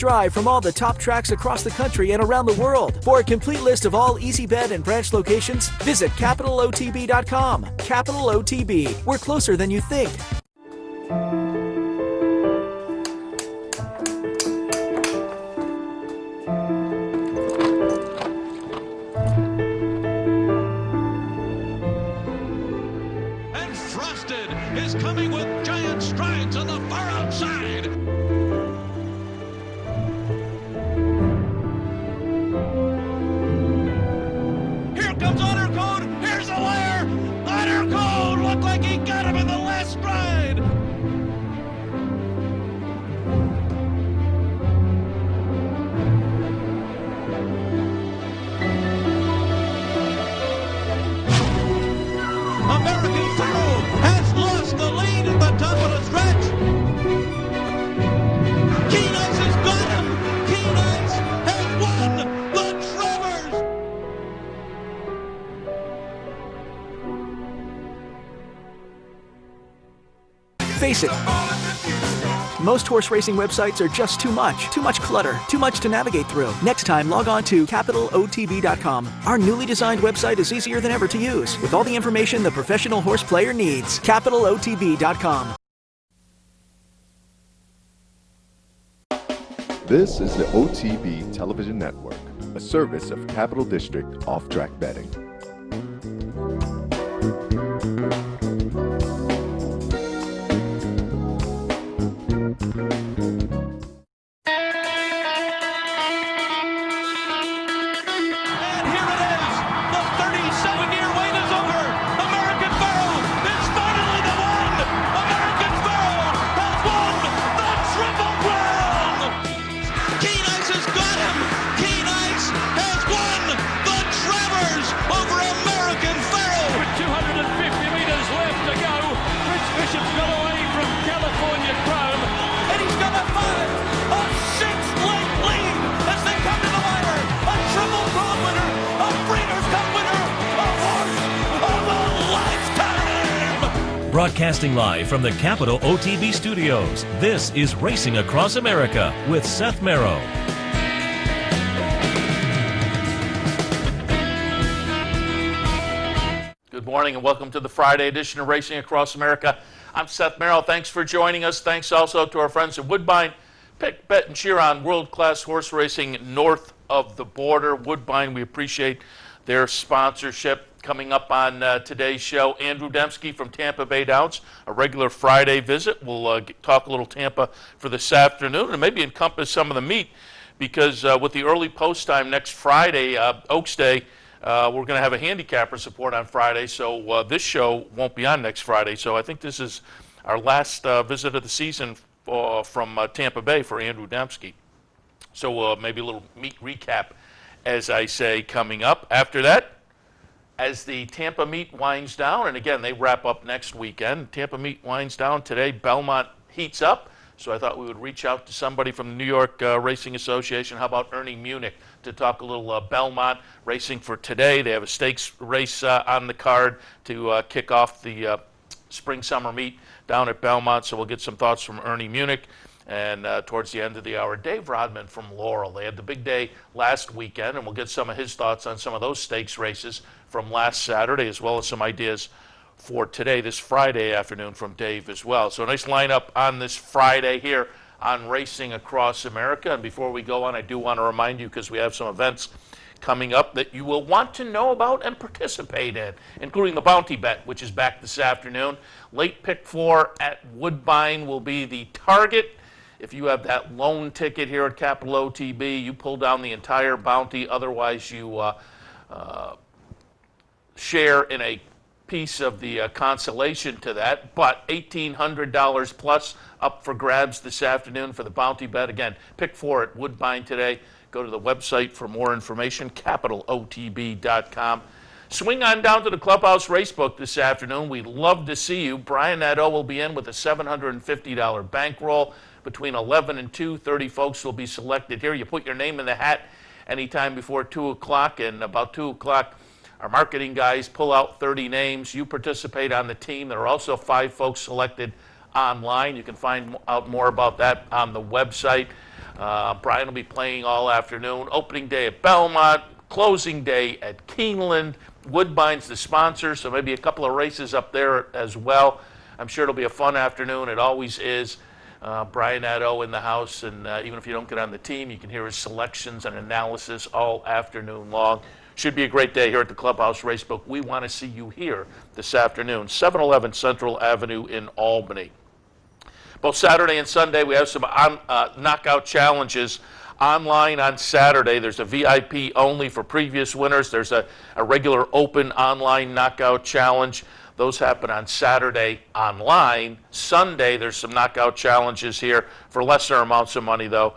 Drive from all the top tracks across the country and around the world. For a complete list of all Easy Bed and branch locations, visit capitalotb.com. Capital OTB. We're closer than you think. And Frosted is coming with giant strides on the far outside. Here comes Honor Code. Here's a layer. Honor Code looked like he got him in the last stride. American Pharoah has lost the lead at the top of the stretch. Keen Ice has got him. Keen Ice has won the Travers. Face it. Most horse racing websites are just too much clutter, too much to navigate through. Next time, log on to capitalotb.com. Our newly designed website is easier than ever to use, with all the information the professional horse player needs. capitalotb.com. This is the OTB Television Network, a service of Capital District Off-Track Betting. And here it is. The 37-year wait is over. American Pharoah is finally the one. American Pharoah has won the Triple Crown. Keen Ice has got him. Keen Ice has won the Travers over American Pharoah. With 250 meters left to go, Fritz Bishop's got away from California Chrome. And he's got a 6-length lead as they come to the wire. A Triple Crown winner, a Breeders' Cup winner, a horse of a lifetime. Broadcasting live from the Capital OTB studios, this is Racing Across America with Seth Merrow. Good morning and welcome to the Friday edition of Racing Across America. I'm Seth Merrill. Thanks for joining us. Thanks also to our friends at Woodbine. Pick, bet, and cheer on world-class horse racing north of the border. Woodbine, we appreciate their sponsorship. Coming up on today's show, Andrew Dempsky from Tampa Bay Downs, a regular Friday visit. We'll talk a little Tampa for this afternoon and maybe encompass some of the meat because with the early post time next Friday, Oaks Day, we're going to have a handicapper support on Friday, so this show won't be on next Friday. So I think this is our last visit of the season from Tampa Bay for Andrew Dempsky. So maybe a little meet recap, as I say, coming up. After that, as the Tampa meet winds down, and again, they wrap up next weekend. Tampa meet winds down today. Belmont heats up. So I thought we would reach out to somebody from the New York Racing Association. How about Ernie Munich to talk a little Belmont racing for today? They have a stakes race on the card to kick off the spring-summer meet down at Belmont. So we'll get some thoughts from Ernie Munich. And towards the end of the hour, Dave Rodman from Laurel. They had the big day last weekend, and we'll get some of his thoughts on some of those stakes races from last Saturday, as well as some ideas for today, this Friday afternoon from Dave as well. So a nice lineup on this Friday here on Racing Across America. And before we go on, I do want to remind you, because we have some events coming up that you will want to know about and participate in, including the Bounty Bet, which is back this afternoon. Late pick 4 at Woodbine will be the target. If you have that lone ticket here at Capital OTB, you pull down the entire bounty. Otherwise, you share in a piece of the consolation to that. But $1,800 plus up for grabs this afternoon for the Bounty Bet. Again, pick 4 at Woodbine today. Go to the website for more information, capitalotb.com. Swing on down to the Clubhouse Racebook this afternoon. We'd love to see you. Brian Nadeau will be in with a $750 bankroll. Between 11 and 2, 30 folks will be selected here. You put your name in the hat anytime before 2 o'clock, and about 2 o'clock, our marketing guys pull out 30 names. You participate on the team. There are also 5 folks selected online. You can find out more about that on the website. Brian will be playing all afternoon. Opening day at Belmont, closing day at Keeneland. Woodbine's the sponsor, so maybe a couple of races up there as well. I'm sure it'll be a fun afternoon. It always is. Brian Addo in the house, and even if you don't get on the team, you can hear his selections and analysis all afternoon long. Should be a great day here at the Clubhouse Racebook. We want to see you here this afternoon, 711 Central Avenue in Albany. Both Saturday and Sunday, we have some knockout challenges. Online on Saturday, there's a VIP only for previous winners. There's a regular open online knockout challenge. Those happen on Saturday online. Sunday, there's some knockout challenges here for lesser amounts of money, though,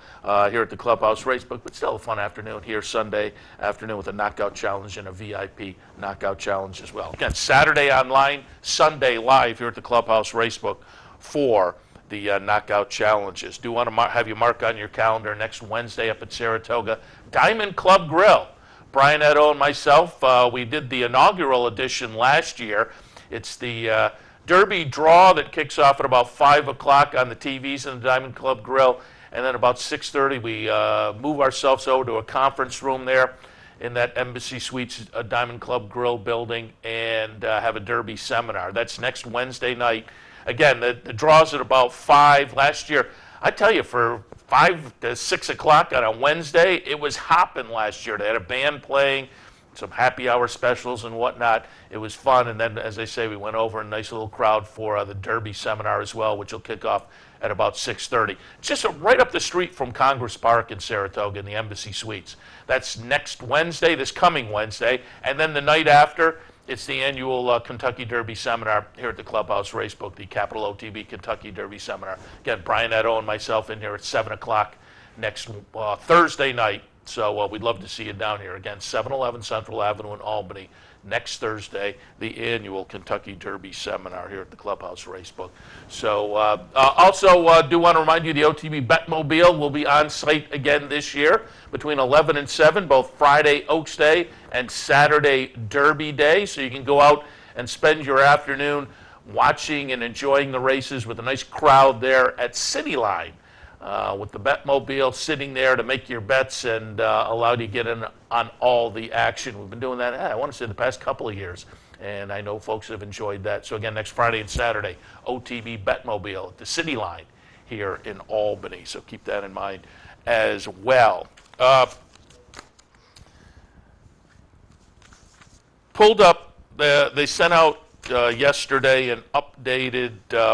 here at the Clubhouse Racebook. But still a fun afternoon here Sunday afternoon with a knockout challenge and a VIP knockout challenge as well. Again, Saturday online, Sunday live here at the Clubhouse Racebook for the knockout challenges. Do want to have you mark on your calendar next Wednesday up at Saratoga, Diamond Club Grill. Brian Addo and myself, we did the inaugural edition last year. It's the Derby draw that kicks off at about 5 o'clock on the TVs in the Diamond Club Grill. And then about 6:30, we move ourselves over to a conference room there in that Embassy Suites Diamond Club Grill building and have a Derby seminar. That's next Wednesday night. Again, the draw's at about 5. Last year, I tell you, for 5 to 6 o'clock on a Wednesday, it was hopping last year. They had a band playing, some happy hour specials and whatnot. It was fun. And then, as I say, we went over a nice little crowd for the Derby seminar as well, which will kick off at about 6:30. Just right up the street from Congress Park in Saratoga in the Embassy Suites. That's next Wednesday, this coming Wednesday. And then the night after, it's the annual Kentucky Derby Seminar here at the Clubhouse Racebook, the Capital OTB Kentucky Derby Seminar. Again, Brian Addo and myself in here at 7 o'clock next Thursday night. So we'd love to see you down here. Again, 711 Central Avenue in Albany. Next Thursday, the annual Kentucky Derby Seminar here at the Clubhouse Racebook. So also do want to remind you the OTB Betmobile will be on site again this year between 11 and 7, both Friday Oaks Day and Saturday Derby Day. So you can go out and spend your afternoon watching and enjoying the races with a nice crowd there at City Line. With the Betmobile sitting there to make your bets and allow you to get in on all the action. We've been doing that, I want to say, the past couple of years, and I know folks have enjoyed that. So again, next Friday and Saturday, OTB Betmobile at the City Line here in Albany. So keep that in mind as well. Pulled up, they sent out yesterday an updated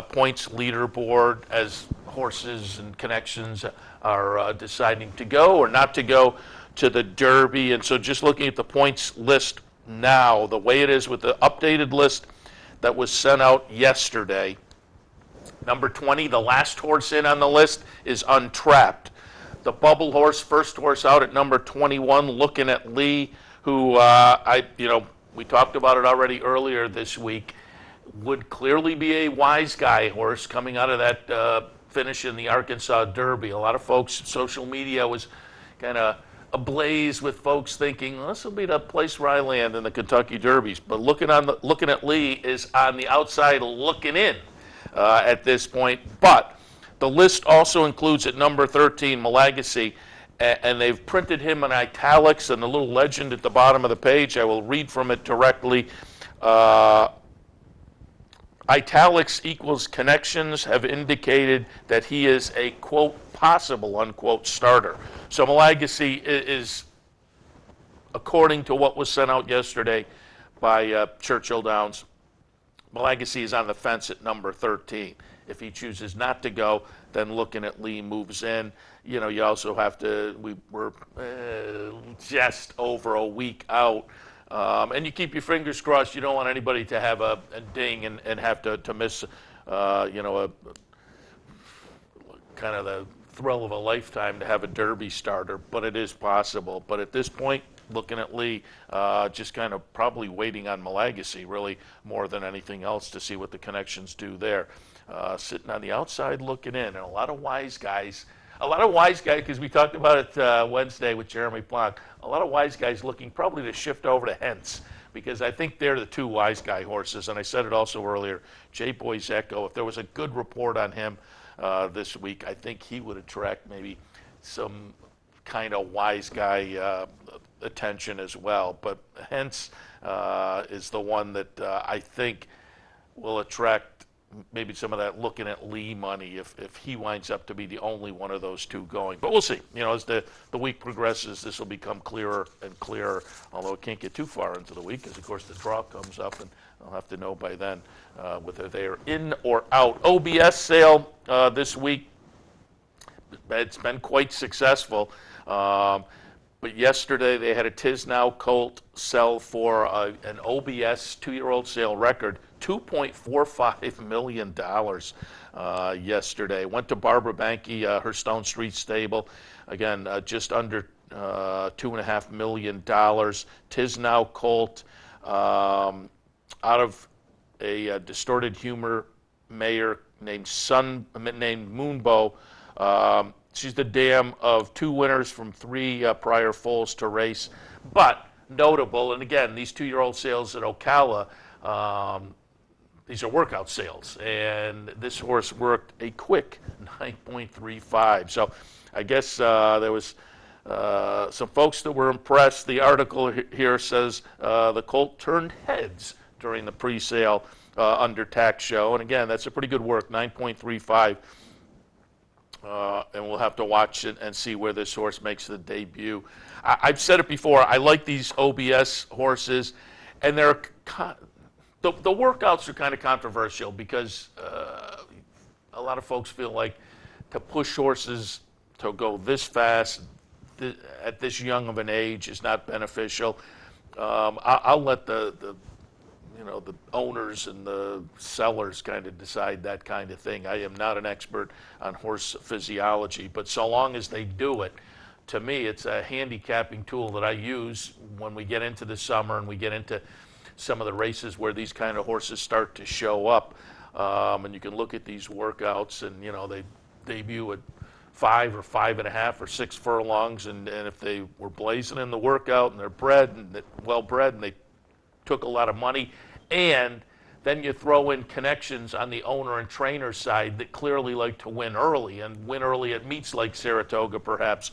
points leaderboard as horses and connections are deciding to go or not to go to the Derby. And so just looking at the points list now, the way it is with the updated list that was sent out yesterday, number 20, the last horse in on the list, is Untrapped. The bubble horse, first horse out at number 21, Looking at Lee, who we talked about it already earlier this week, would clearly be a wise guy horse coming out of that finish in the Arkansas Derby. A lot of folks, social media was kind of ablaze with folks thinking, well, this will be the place where I land in the Kentucky Derbies. But looking at Lee is on the outside looking in at this point. But the list also includes at number 13, Malagasy, and they've printed him in italics and a little legend at the bottom of the page. I will read from it directly. Italics equals connections have indicated that he is a, quote, possible, unquote, starter. So Malagasy is, according to what was sent out yesterday by Churchill Downs, Malagasy is on the fence at number 13. If he chooses not to go, then Looking at Lee moves in. You know, you also have to, we're just over a week out. And you keep your fingers crossed. You don't want anybody to have a ding and have to miss, kind of the thrill of a lifetime to have a Derby starter. But it is possible. But at this point, Looking at Lee, just kind of probably waiting on Malagasy, really, more than anything else to see what the connections do there. Sitting on the outside looking in. And a lot of wise guys, because we talked about it Wednesday with Jeremy Blanc, a lot of wise guys looking probably to shift over to Hentz, because I think they're the two wise guy horses. And I said it also earlier, Jay Boyzeko, if there was a good report on him this week, I think he would attract maybe some kind of wise guy attention as well. But Hence is the one that I think will attract maybe some of that looking at Lee money if he winds up to be the only one of those two going. But we'll see. As the week progresses, this will become clearer and clearer, although it can't get too far into the week because, of course, the draw comes up, and I'll have to know by then whether they're in or out. OBS sale this week, it's been quite successful. But yesterday they had a Tisnow Colt sell for an OBS 2-year-old sale record, $2.45 million yesterday. Went to Barbara Banke, her Stone Street stable. Again, just under $2.5 million. Tisnow Colt, out of a distorted humor mayor named Moonbow. She's the dam of 2 winners from 3 prior foals to race. But notable, and again, these 2-year-old sales at Ocala, these are workout sales. And this horse worked a quick 9.35. So I guess there was some folks that were impressed. The article here says the colt turned heads during the pre-sale under tax show. And again, that's a pretty good work, 9.35. And we'll have to watch it and see where this horse makes the debut. I've said it before, I like these OBS horses, and they're the workouts are kind of controversial because a lot of folks feel like to push horses to go this fast at this young of an age is not beneficial. I'll let the owners and the sellers kind of decide that kind of thing. I am not an expert on horse physiology, but so long as they do it, to me, it's a handicapping tool that I use when we get into the summer and we get into some of the races where these kind of horses start to show up. And you can look at these workouts, and they debut at 5 or 5.5 or 6 furlongs, and if they were blazing in the workout and they're bred and well bred and they took a lot of money, and then you throw in connections on the owner and trainer side that clearly like to win early and win early at meets like Saratoga perhaps.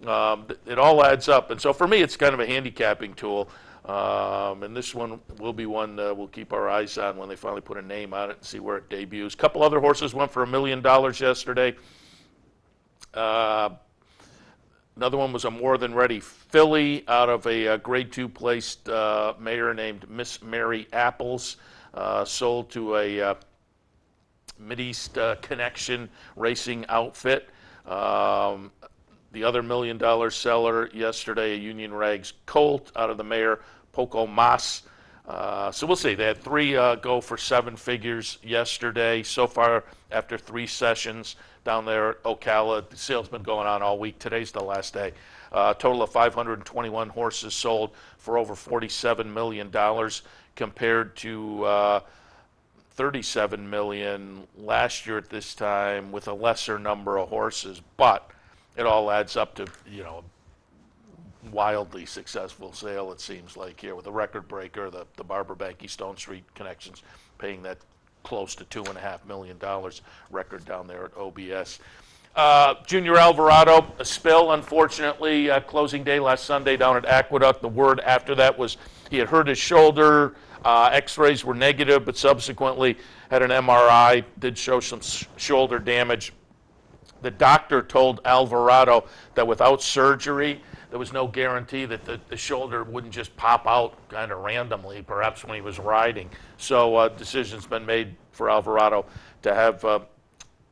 It all adds up. And so for me, it's kind of a handicapping tool. And this one will be one we'll keep our eyes on when they finally put a name on it and see where it debuts. A couple other horses went for $1 million yesterday. Another one was a More Than Ready filly out of a Grade 2 placed mare named Miss Mary Apples, sold to a Mideast Connection racing outfit. The other $1 million seller yesterday, a Union Rags Colt out of the mare Poco Mas. So we'll see. They had 3 go for 7 figures yesterday. So far, after 3 sessions down there at Ocala, the sale's been going on all week. Today's the last day. Total of 521 horses sold for over $47 million compared to $37 million last year at this time with a lesser number of horses. But it all adds up to, wildly successful sale, it seems like, here with a record breaker, the Barbara Banke Stone Street Connections paying that close to $2.5 million record down there at OBS. Junior Alvarado, a spill, unfortunately, closing day last Sunday down at Aqueduct. The word after that was he had hurt his shoulder. X-rays were negative, but subsequently had an MRI, did show some shoulder damage. The doctor told Alvarado that without surgery, there was no guarantee that the shoulder wouldn't just pop out kind of randomly, perhaps when he was riding. So decision's been made for Alvarado to have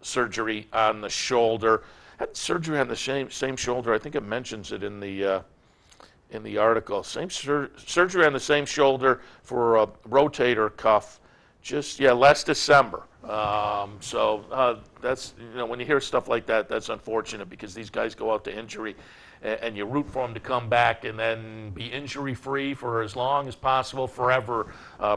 surgery on the shoulder. Had surgery on the same shoulder. I think it mentions it in the article. Surgery on the same shoulder for a rotator cuff. Last December. So that's, when you hear stuff like that, that's unfortunate because these guys go out to injury and you root for them to come back and then be injury-free for as long as possible, forever,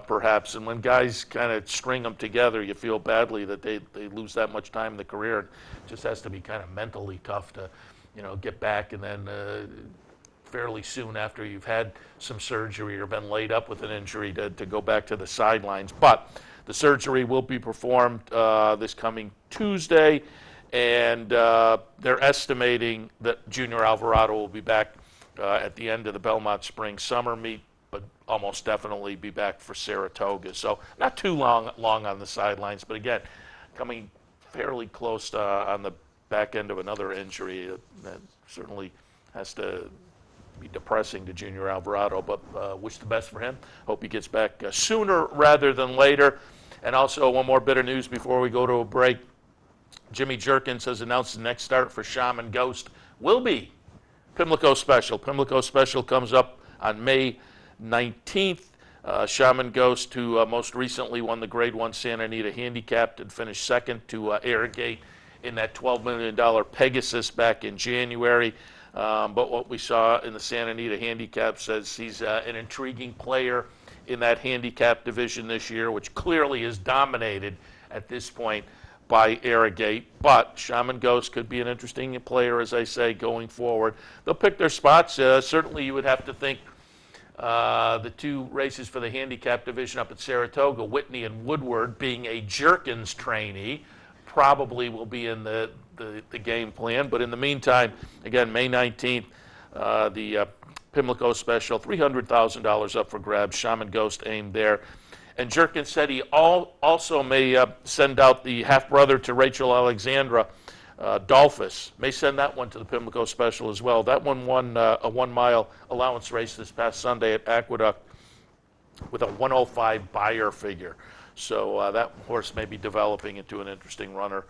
perhaps. And when guys kind of string them together, you feel badly that they lose that much time in the career. It just has to be kind of mentally tough to, get back and then fairly soon after you've had some surgery or been laid up with an injury to go back to the sidelines. But the surgery will be performed this coming Tuesday, and they're estimating that Junior Alvarado will be back at the end of the Belmont Spring-Summer meet, but almost definitely be back for Saratoga. So not too long on the sidelines, but again, coming fairly close on the back end of another injury. That certainly has to be depressing to Junior Alvarado, but wish the best for him. Hope he gets back sooner rather than later. And also, one more bit of news before we go to a break. Jimmy Jerkins has announced the next start for Shaman Ghost will be Pimlico Special. Pimlico Special comes up on May 19th. Shaman Ghost, who most recently won the Grade 1 Santa Anita Handicap and finished second to Arrogate in that $12 million Pegasus back in January. But what we saw in the Santa Anita Handicap says he's an intriguing player in that handicap division this year, which clearly is dominated at this point by Arrogate. But Shaman Ghost could be an interesting player, as I say, going forward. They'll pick their spots. Certainly you would have to think the two races for the handicap division up at Saratoga, Whitney and Woodward, being a Jerkins trainee, probably will be in the game plan. But in the meantime, again, May 19th, the Pimlico Special, $300,000 up for grabs. Shaman Ghost aimed there. And Jerkins said he also may send out the half-brother to Rachel Alexandra, Dolphus. May send that one to the Pimlico Special as well. That one won a 1-mile allowance race this past Sunday at Aqueduct with a 105 buyer figure. So that horse may be developing into an interesting runner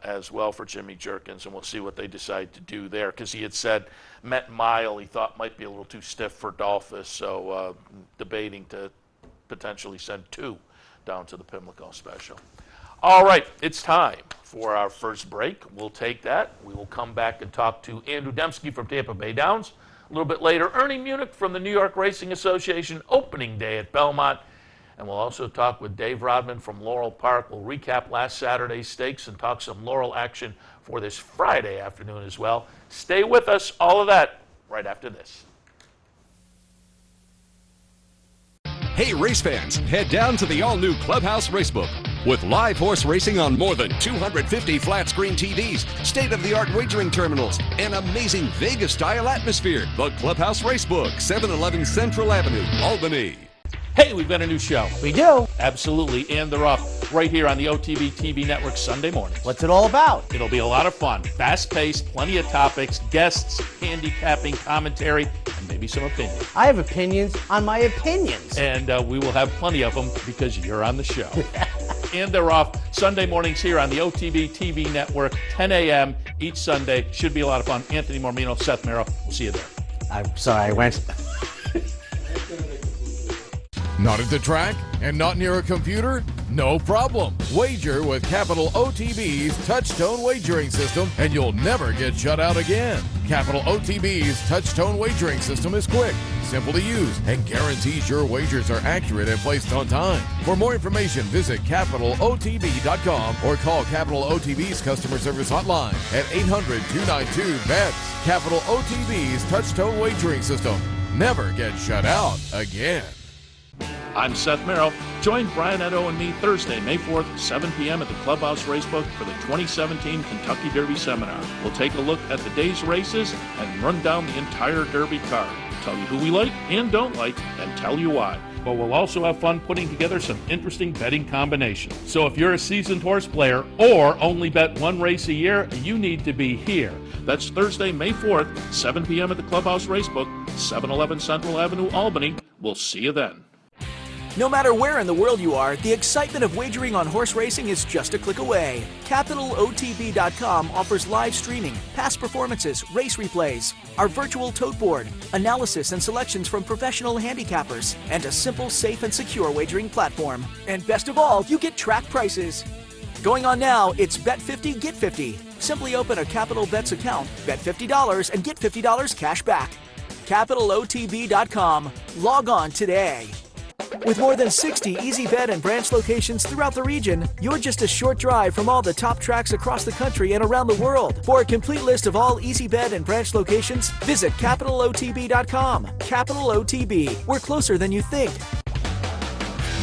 as well for Jimmy Jerkins, and we'll see what they decide to do there, because he had said Met Mile he thought might be a little too stiff for Dolphus, so debating to potentially send 2 down to the Pimlico Special. All right, it's time for our first break. We'll take that. We will come back and talk to Andrew Dempsky from Tampa Bay Downs. A little bit later, Ernie Munich from the New York Racing Association opening day at Belmont. And we'll also talk with Dave Rodman from Laurel Park. We'll recap last Saturday's stakes and talk some Laurel action for this Friday afternoon as well. Stay with us. All of that right after this. Hey race fans, head down to the all-new Clubhouse Racebook. With live horse racing on more than 250 flat-screen TVs, state-of-the-art wagering terminals, and amazing Vegas-style atmosphere. The Clubhouse Racebook, 711 Central Avenue, Albany. Hey, we've got a new show. We do. Absolutely, and they're off right here on the OTB TV network Sunday mornings. What's it all about? It'll be a lot of fun. Fast-paced, plenty of topics, guests, handicapping, commentary, and maybe some opinions. I have opinions on my opinions. And we will have plenty of them because you're on the show. And they're off Sunday mornings here on the OTB TV network, 10 a.m. each Sunday. Should be a lot of fun. Anthony Mormino, Seth Merrill. We'll see you there. I'm sorry, I went. Not at the track and not near a computer? No problem. Wager with Capital OTB's Touchtone Wagering System and you'll never get shut out again. Capital OTB's Touchtone Wagering System is quick, simple to use, and guarantees your wagers are accurate and placed on time. For more information, visit CapitalOTB.com or call Capital OTB's customer service hotline at 800-292-BETS. Capital OTB's Touchtone Wagering System. Never get shut out again. I'm Seth Merrill. Join Brian Edo and me Thursday, May 4th, 7 p.m. at the Clubhouse Racebook for the 2017 Kentucky Derby Seminar. We'll take a look at the day's races and run down the entire Derby card. Tell you who we like and don't like, and tell you why. But we'll also have fun putting together some interesting betting combinations. So if you're a seasoned horse player or only bet one race a year, you need to be here. That's Thursday, May 4th, 7 p.m. at the Clubhouse Racebook, 711 Central Avenue, Albany. We'll see you then. No matter where in the world you are, the excitement of wagering on horse racing is just a click away. CapitalOTB.com offers live streaming, past performances, race replays, our virtual tote board, analysis and selections from professional handicappers, and a simple, safe, and secure wagering platform. And best of all, you get track prices. Going on now, it's Bet 50, Get 50. Simply open a Capital Bets account, bet $50, and get $50 cash back. CapitalOTB.com. Log on today. With more than 60 Easy Bet and branch locations throughout the region, you're just a short drive from all the top tracks across the country and around the world. For a complete list of all Easy Bet and branch locations, visit CapitalOTB.com. Capital OTB. We're closer than you think.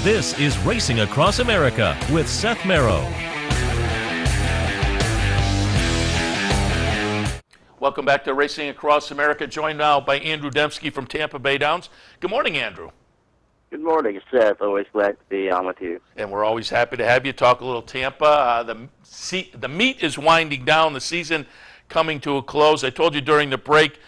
This is Racing Across America with Seth Merrill. Welcome back to Racing Across America, joined now by Andrew Dempsky from Tampa Bay Downs. Good morning, Andrew. Good morning, Seth. Always glad to be on with you. And we're always happy to have you talk a little Tampa. The meet is winding down, the season coming to a close. I told you during the break,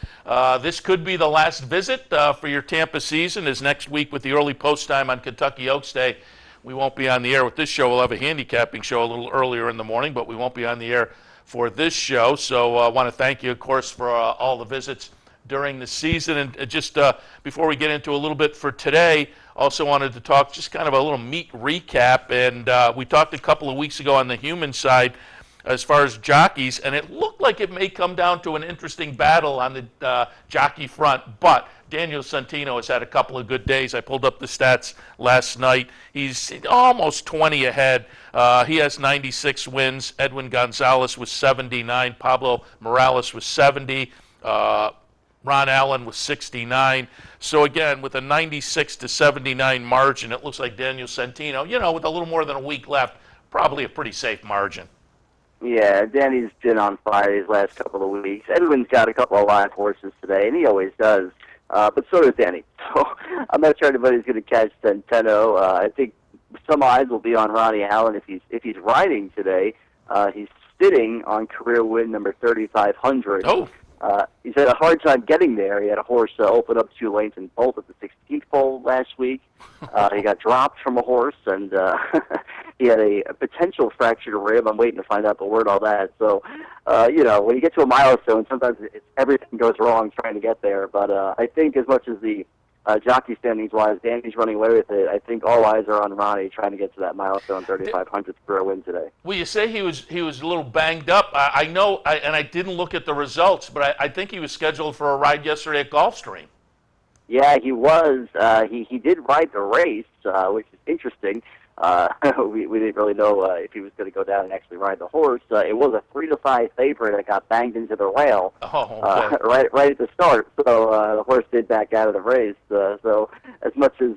this could be the last visit for your Tampa season, as next week with the early post time on Kentucky Oaks Day. We won't be on the air with this show. We'll have a handicapping show a little earlier in the morning, but we won't be on the air for this show. So I want to thank you, of course, for all the visits during the season. And just before we get into a little bit for today, also wanted to talk just kind of a little meet recap. And we talked a couple of weeks ago on the human side as far as jockeys, and it looked like it may come down to an interesting battle on the jockey front, but Daniel Santino has had a couple of good days. I pulled up the stats last night. He's almost 20 ahead. He has 96 wins. Edwin Gonzalez was 79. Pablo Morales was 70. Ron Allen was 69. So again, with a 96 to 79 margin, it looks like Daniel Santino, with a little more than a week left, probably a pretty safe margin. Yeah, Danny's been on fire these last couple of weeks. Edwin's got a couple of live horses today, and he always does. But so does Danny. So I'm not sure anybody's going to catch Centeno. I think some eyes will be on Ronnie Allen if he's riding today. He's sitting on career win number 3,500. Oh. He's had a hard time getting there. He had a horse open up 2 lanes and bolt at the 16th pole last week. He got dropped from a horse, and he had a potential fractured rib. I'm waiting to find out the word on that. So, when you get to a milestone, sometimes everything goes wrong trying to get there. But I think as much as the jockey standings-wise, Danny's running away with it, I think all eyes are on Ronnie trying to get to that milestone 3,500th career win today. Well, you say he was a little banged up. I know, and I didn't look at the results, but I think he was scheduled for a ride yesterday at Gulfstream. Yeah, he was. He did ride the race, which is interesting. We didn't really know if he was going to go down and actually ride the horse. It was a 3-5 favorite that got banged into the rail right at the start. So the horse did back out of the race. So as much as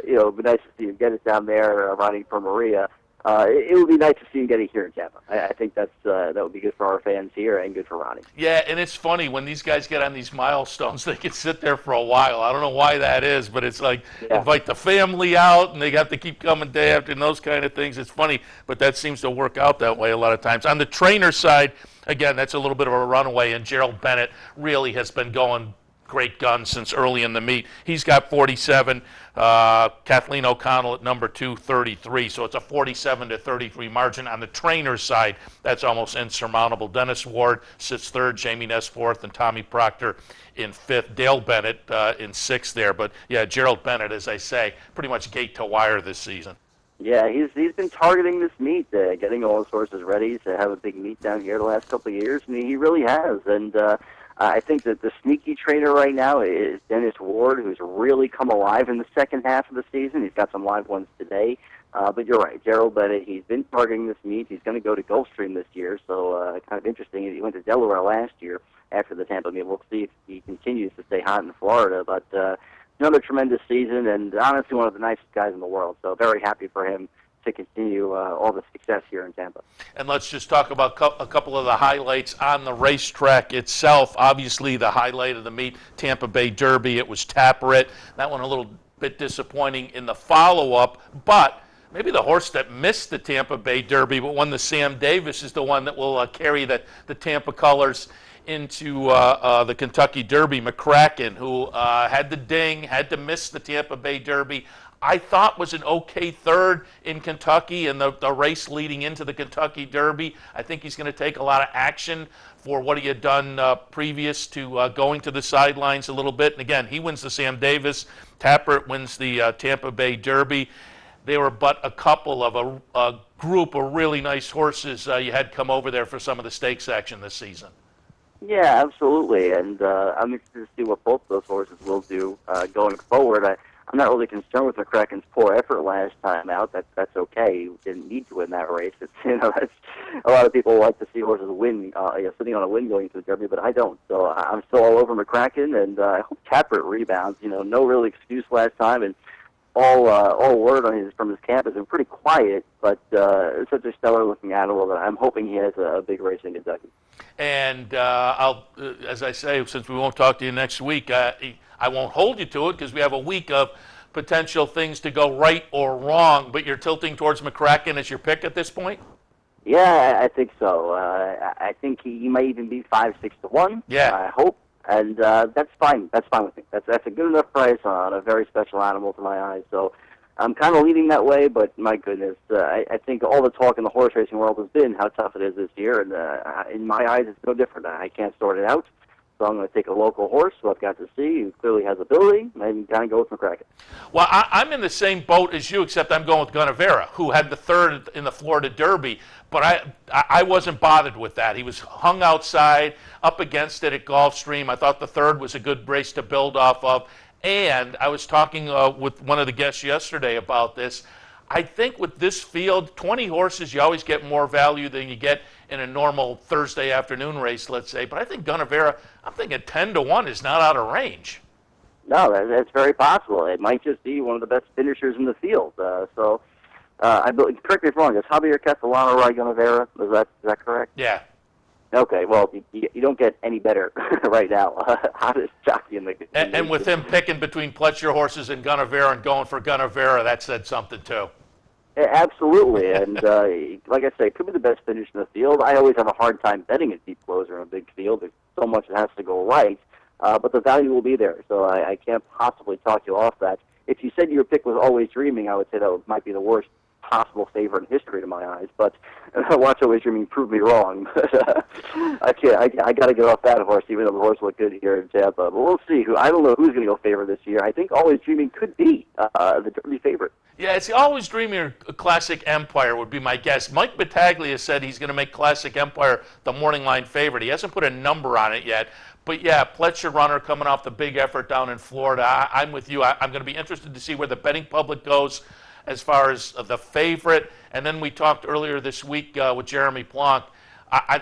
it would be nice to see him get it down there riding for Maria, it would be nice to see him get it here in Tampa. I think that would be good for our fans here and good for Ronnie. Yeah, and it's funny, when these guys get on these milestones, they can sit there for a while. I don't know why that is, but it's like invite the family out, and they have to keep coming day after and those kind of things. It's funny, but that seems to work out that way a lot of times. On the trainer side, again, that's a little bit of a runaway, and Gerald Bennett really has been going great guns since early in the meet. He's got 47. Kathleen O'Connell at number 2, 33. So it's a 47 to 33 margin. On the trainer's side, that's almost insurmountable. Dennis Ward sits third, Jamie Ness fourth, and Tommy Proctor in fifth. Dale Bennett in sixth there. But yeah, Gerald Bennett, as I say, pretty much gate to wire this season. Yeah, he's been targeting this meet, getting all his horses ready to have a big meet down here the last couple of years, and he really has. And I think that the sneaky trainer right now is Dennis Ward, who's really come alive in the second half of the season. He's got some live ones today. But you're right, Gerald Bennett, he's been targeting this meet. He's going to go to Gulfstream this year, so kind of interesting. He went to Delaware last year after the Tampa meet. We'll see if he continues to stay hot in Florida. But another tremendous season, and honestly one of the nicest guys in the world. So very happy for him to continue all the success here in Tampa. And let's just talk about a couple of the highlights on the racetrack itself. Obviously, the highlight of the meet, Tampa Bay Derby, it was Tapwrit. That one a little bit disappointing in the follow-up, but maybe the horse that missed the Tampa Bay Derby but won the Sam Davis is the one that will carry the Tampa colors into the Kentucky Derby. McCracken, who had the ding, had to miss the Tampa Bay Derby, I thought was an okay third in Kentucky in the race leading into the Kentucky Derby. I think he's going to take a lot of action for what he had done previous to going to the sidelines a little bit. And again, he wins the Sam Davis. Tapwrit wins the Tampa Bay Derby. They were but a couple of a group of really nice horses you had come over there for some of the stakes action this season. Yeah, absolutely. And I'm interested to see what both those horses will do going forward. I'm not really concerned with McCracken's poor effort last time out. That's okay. He didn't need to win that race. It's, that's, a lot of people like to see horses win, sitting on a win going to the Derby, but I don't. So I'm still all over McCracken, and I hope Tapwrit rebounds. No real excuse last time, and all word on from his camp has been pretty quiet, but such a stellar-looking animal that I'm hoping he has a big race in Kentucky. And as I say, since we won't talk to you next week, I won't hold you to it because we have a week of potential things to go right or wrong. But you're tilting towards McCracken as your pick at this point? Yeah, I think so. I think he might even be 5-6 to 1. Yeah, I hope, and that's fine. That's fine with me. That's a good enough price on a very special animal to my eyes. So I'm kind of leaning that way. But my goodness, I think all the talk in the horse racing world has been how tough it is this year, and in my eyes, it's no different. I can't sort it out. So I'm going to take a local horse who I've got to see, who clearly has ability, and kind of go with McCracken. Well, I'm in the same boat as you, except I'm going with Gunnevera, who had the third in the Florida Derby. But I wasn't bothered with that. He was hung outside, up against it at Gulfstream. I thought the third was a good race to build off of. And I was talking with one of the guests yesterday about this. I think with this field, 20 horses, you always get more value than you get in a normal Thursday afternoon race, let's say. But I think Gunnevera, I'm thinking 10 to 1 is not out of range. No, that's very possible. It might just be one of the best finishers in the field. I believe, correct me if I'm wrong, is Javier Castellano ride Gunnevera? Is that correct? Yeah. Okay, well, you don't get any better right now. Hottest jockey in the And with him picking between Pletcher horses and Gunnevera and going for Gunnevera, that said something too. Absolutely, and like I say, it could be the best finish in the field. I always have a hard time betting a deep closer in a big field. There's so much that has to go right, but the value will be there, so I can't possibly talk you off that. If you said your pick was Always Dreaming, I would say that might be the worst possible favorite in history to my eyes, but Watch Always Dreaming proved me wrong. I got to get off that horse, even though the horse looked good here in Tampa. But we'll see. I don't know who's going to go favorite this year. I think Always Dreaming could be the Derby favorite. Yeah, it's Always Dreaming or Classic Empire would be my guess. Mike Battaglia said he's going to make Classic Empire the morning line favorite. He hasn't put a number on it yet. But yeah, Pletcher runner coming off the big effort down in Florida. I'm with you. I'm going to be interested to see where the betting public goes as far as the favorite. And then we talked earlier this week with Jeremy Plonk.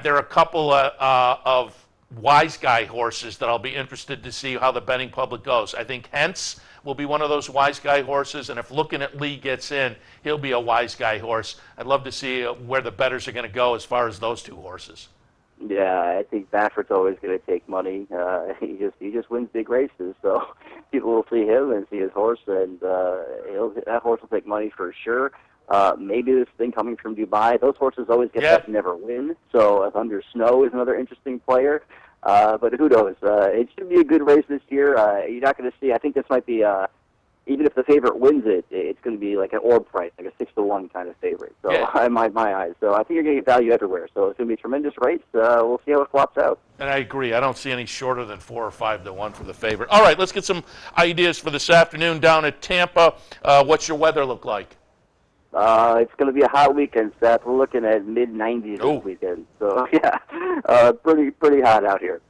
There are a couple of wise guy horses that I'll be interested to see how the betting public goes. I think Hence will be one of those wise guy horses, and if Looking at Lee gets in, he'll be a wise guy horse. I'd love to see where the bettors are going to go as far as those two horses. Yeah, I think Baffert's always going to take money. He just wins big races, so people will see him and see his horse, and that horse will take money for sure. Maybe this thing coming from Dubai. Those horses always get that never win. So Thunder Snow is another interesting player. But who knows? It should be a good race this year. You're not going to see. I think this might be. Even if the favorite wins it, it's going to be like an orb price, like a 6 to 1 kind of favorite. So in my eyes. So I think you're going to get value everywhere. So it's going to be a tremendous race. We'll see how it flops out. And I agree. I don't see any shorter than 4 or 5 to 1 for the favorite. All right, let's get some ideas for this afternoon down at Tampa. What's your weather look like? It's going to be a hot weekend, Seth. We're looking at mid-90s this weekend. So yeah, pretty hot out here.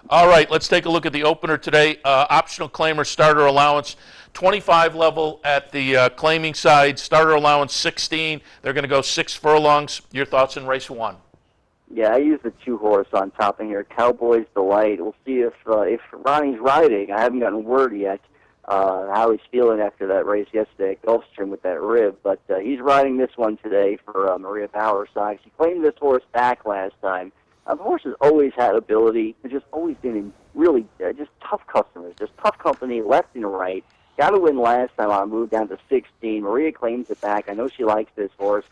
All right, let's take a look at the opener today. Optional claimer starter allowance, 25 level at the claiming side. Starter allowance 16. They're going to go 6 furlongs. Your thoughts in race 1? Yeah, I use the 2 horse on top in here, Cowboys Delight. We'll see if Ronnie's riding. I haven't gotten word yet how he's feeling after that race yesterday at Gulfstream with that rib, but he's riding this one today for Maria Power Sox. He claimed this horse back last time. The horse has always had ability. It's just always been in really just tough customers, just tough company left and right. Got to win last time on, moved down to 16. Maria claims it back. I know she likes this horse,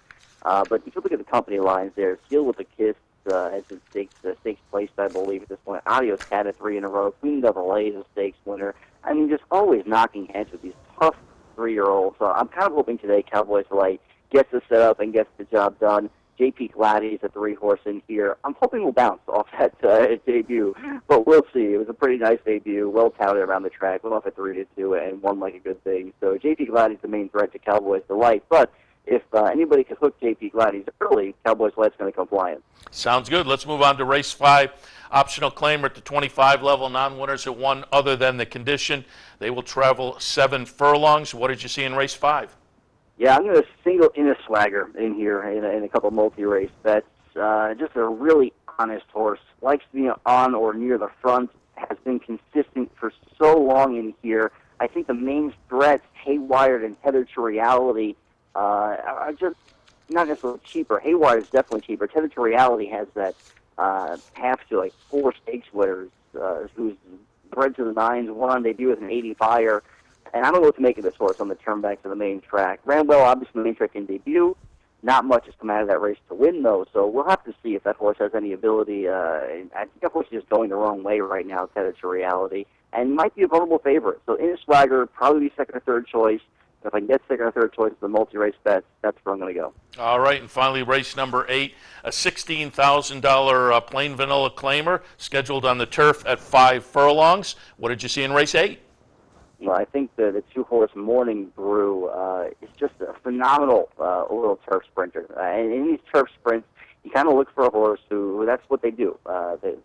but if you look at the company lines there, Seal with a Kiss has been stakes placed, I believe, at this point. Adios Cat at 3 in a row. Queen Double A is a stakes winner. I mean, just always knocking heads with these tough 3-year-olds. So I'm kind of hoping today Cowboys Delight gets the setup and gets the job done. JP Gladdy's a 3-horse in here. I'm hoping we'll bounce off that debut, but we'll see. It was a pretty nice debut, well touted around the track, went off at 3 to 2 and won like a good thing. So JP Gladdy's the main threat to Cowboys Delight, but if anybody could hook JP Gladdy's early, Cowboys Delight's going to come flying. Sounds good. Let's move on to race 5. Optional claimer at the 25 level. Non-winners at 1 other than the condition. They will travel 7 furlongs. What did you see in race 5? Yeah, I'm going to single in a swagger in here in a couple multi-race bets. Just a really honest horse. Likes to be on or near the front. Has been consistent for so long in here. I think the main threats, Haywired and Tethered to Reality, are just not necessarily cheaper. Haywired is definitely cheaper. Tethered to Reality has that path to like 4 stakes winners who's bred to the nines, one on debut with an 80 fire. And I don't know what to make of this horse on the turn back to the main track. Ran well, obviously, the main track in debut. Not much has come out of that race to win, though, so we'll have to see if that horse has any ability. I think that horse is just going the wrong way right now, Tethered to Reality, and might be a vulnerable favorite. So in a swagger, probably be second or third choice. If I can get second or third choice of the multi-race bets, that's where I'm going to go. All right, and finally, race number 8, a $16,000 plain vanilla claimer, scheduled on the turf at 5 furlongs. What did you see in race 8? Well, I think the 2-horse Morning Brew is just a phenomenal little turf sprinter. And in these turf sprints, you kind of look for a horse who that's what they do.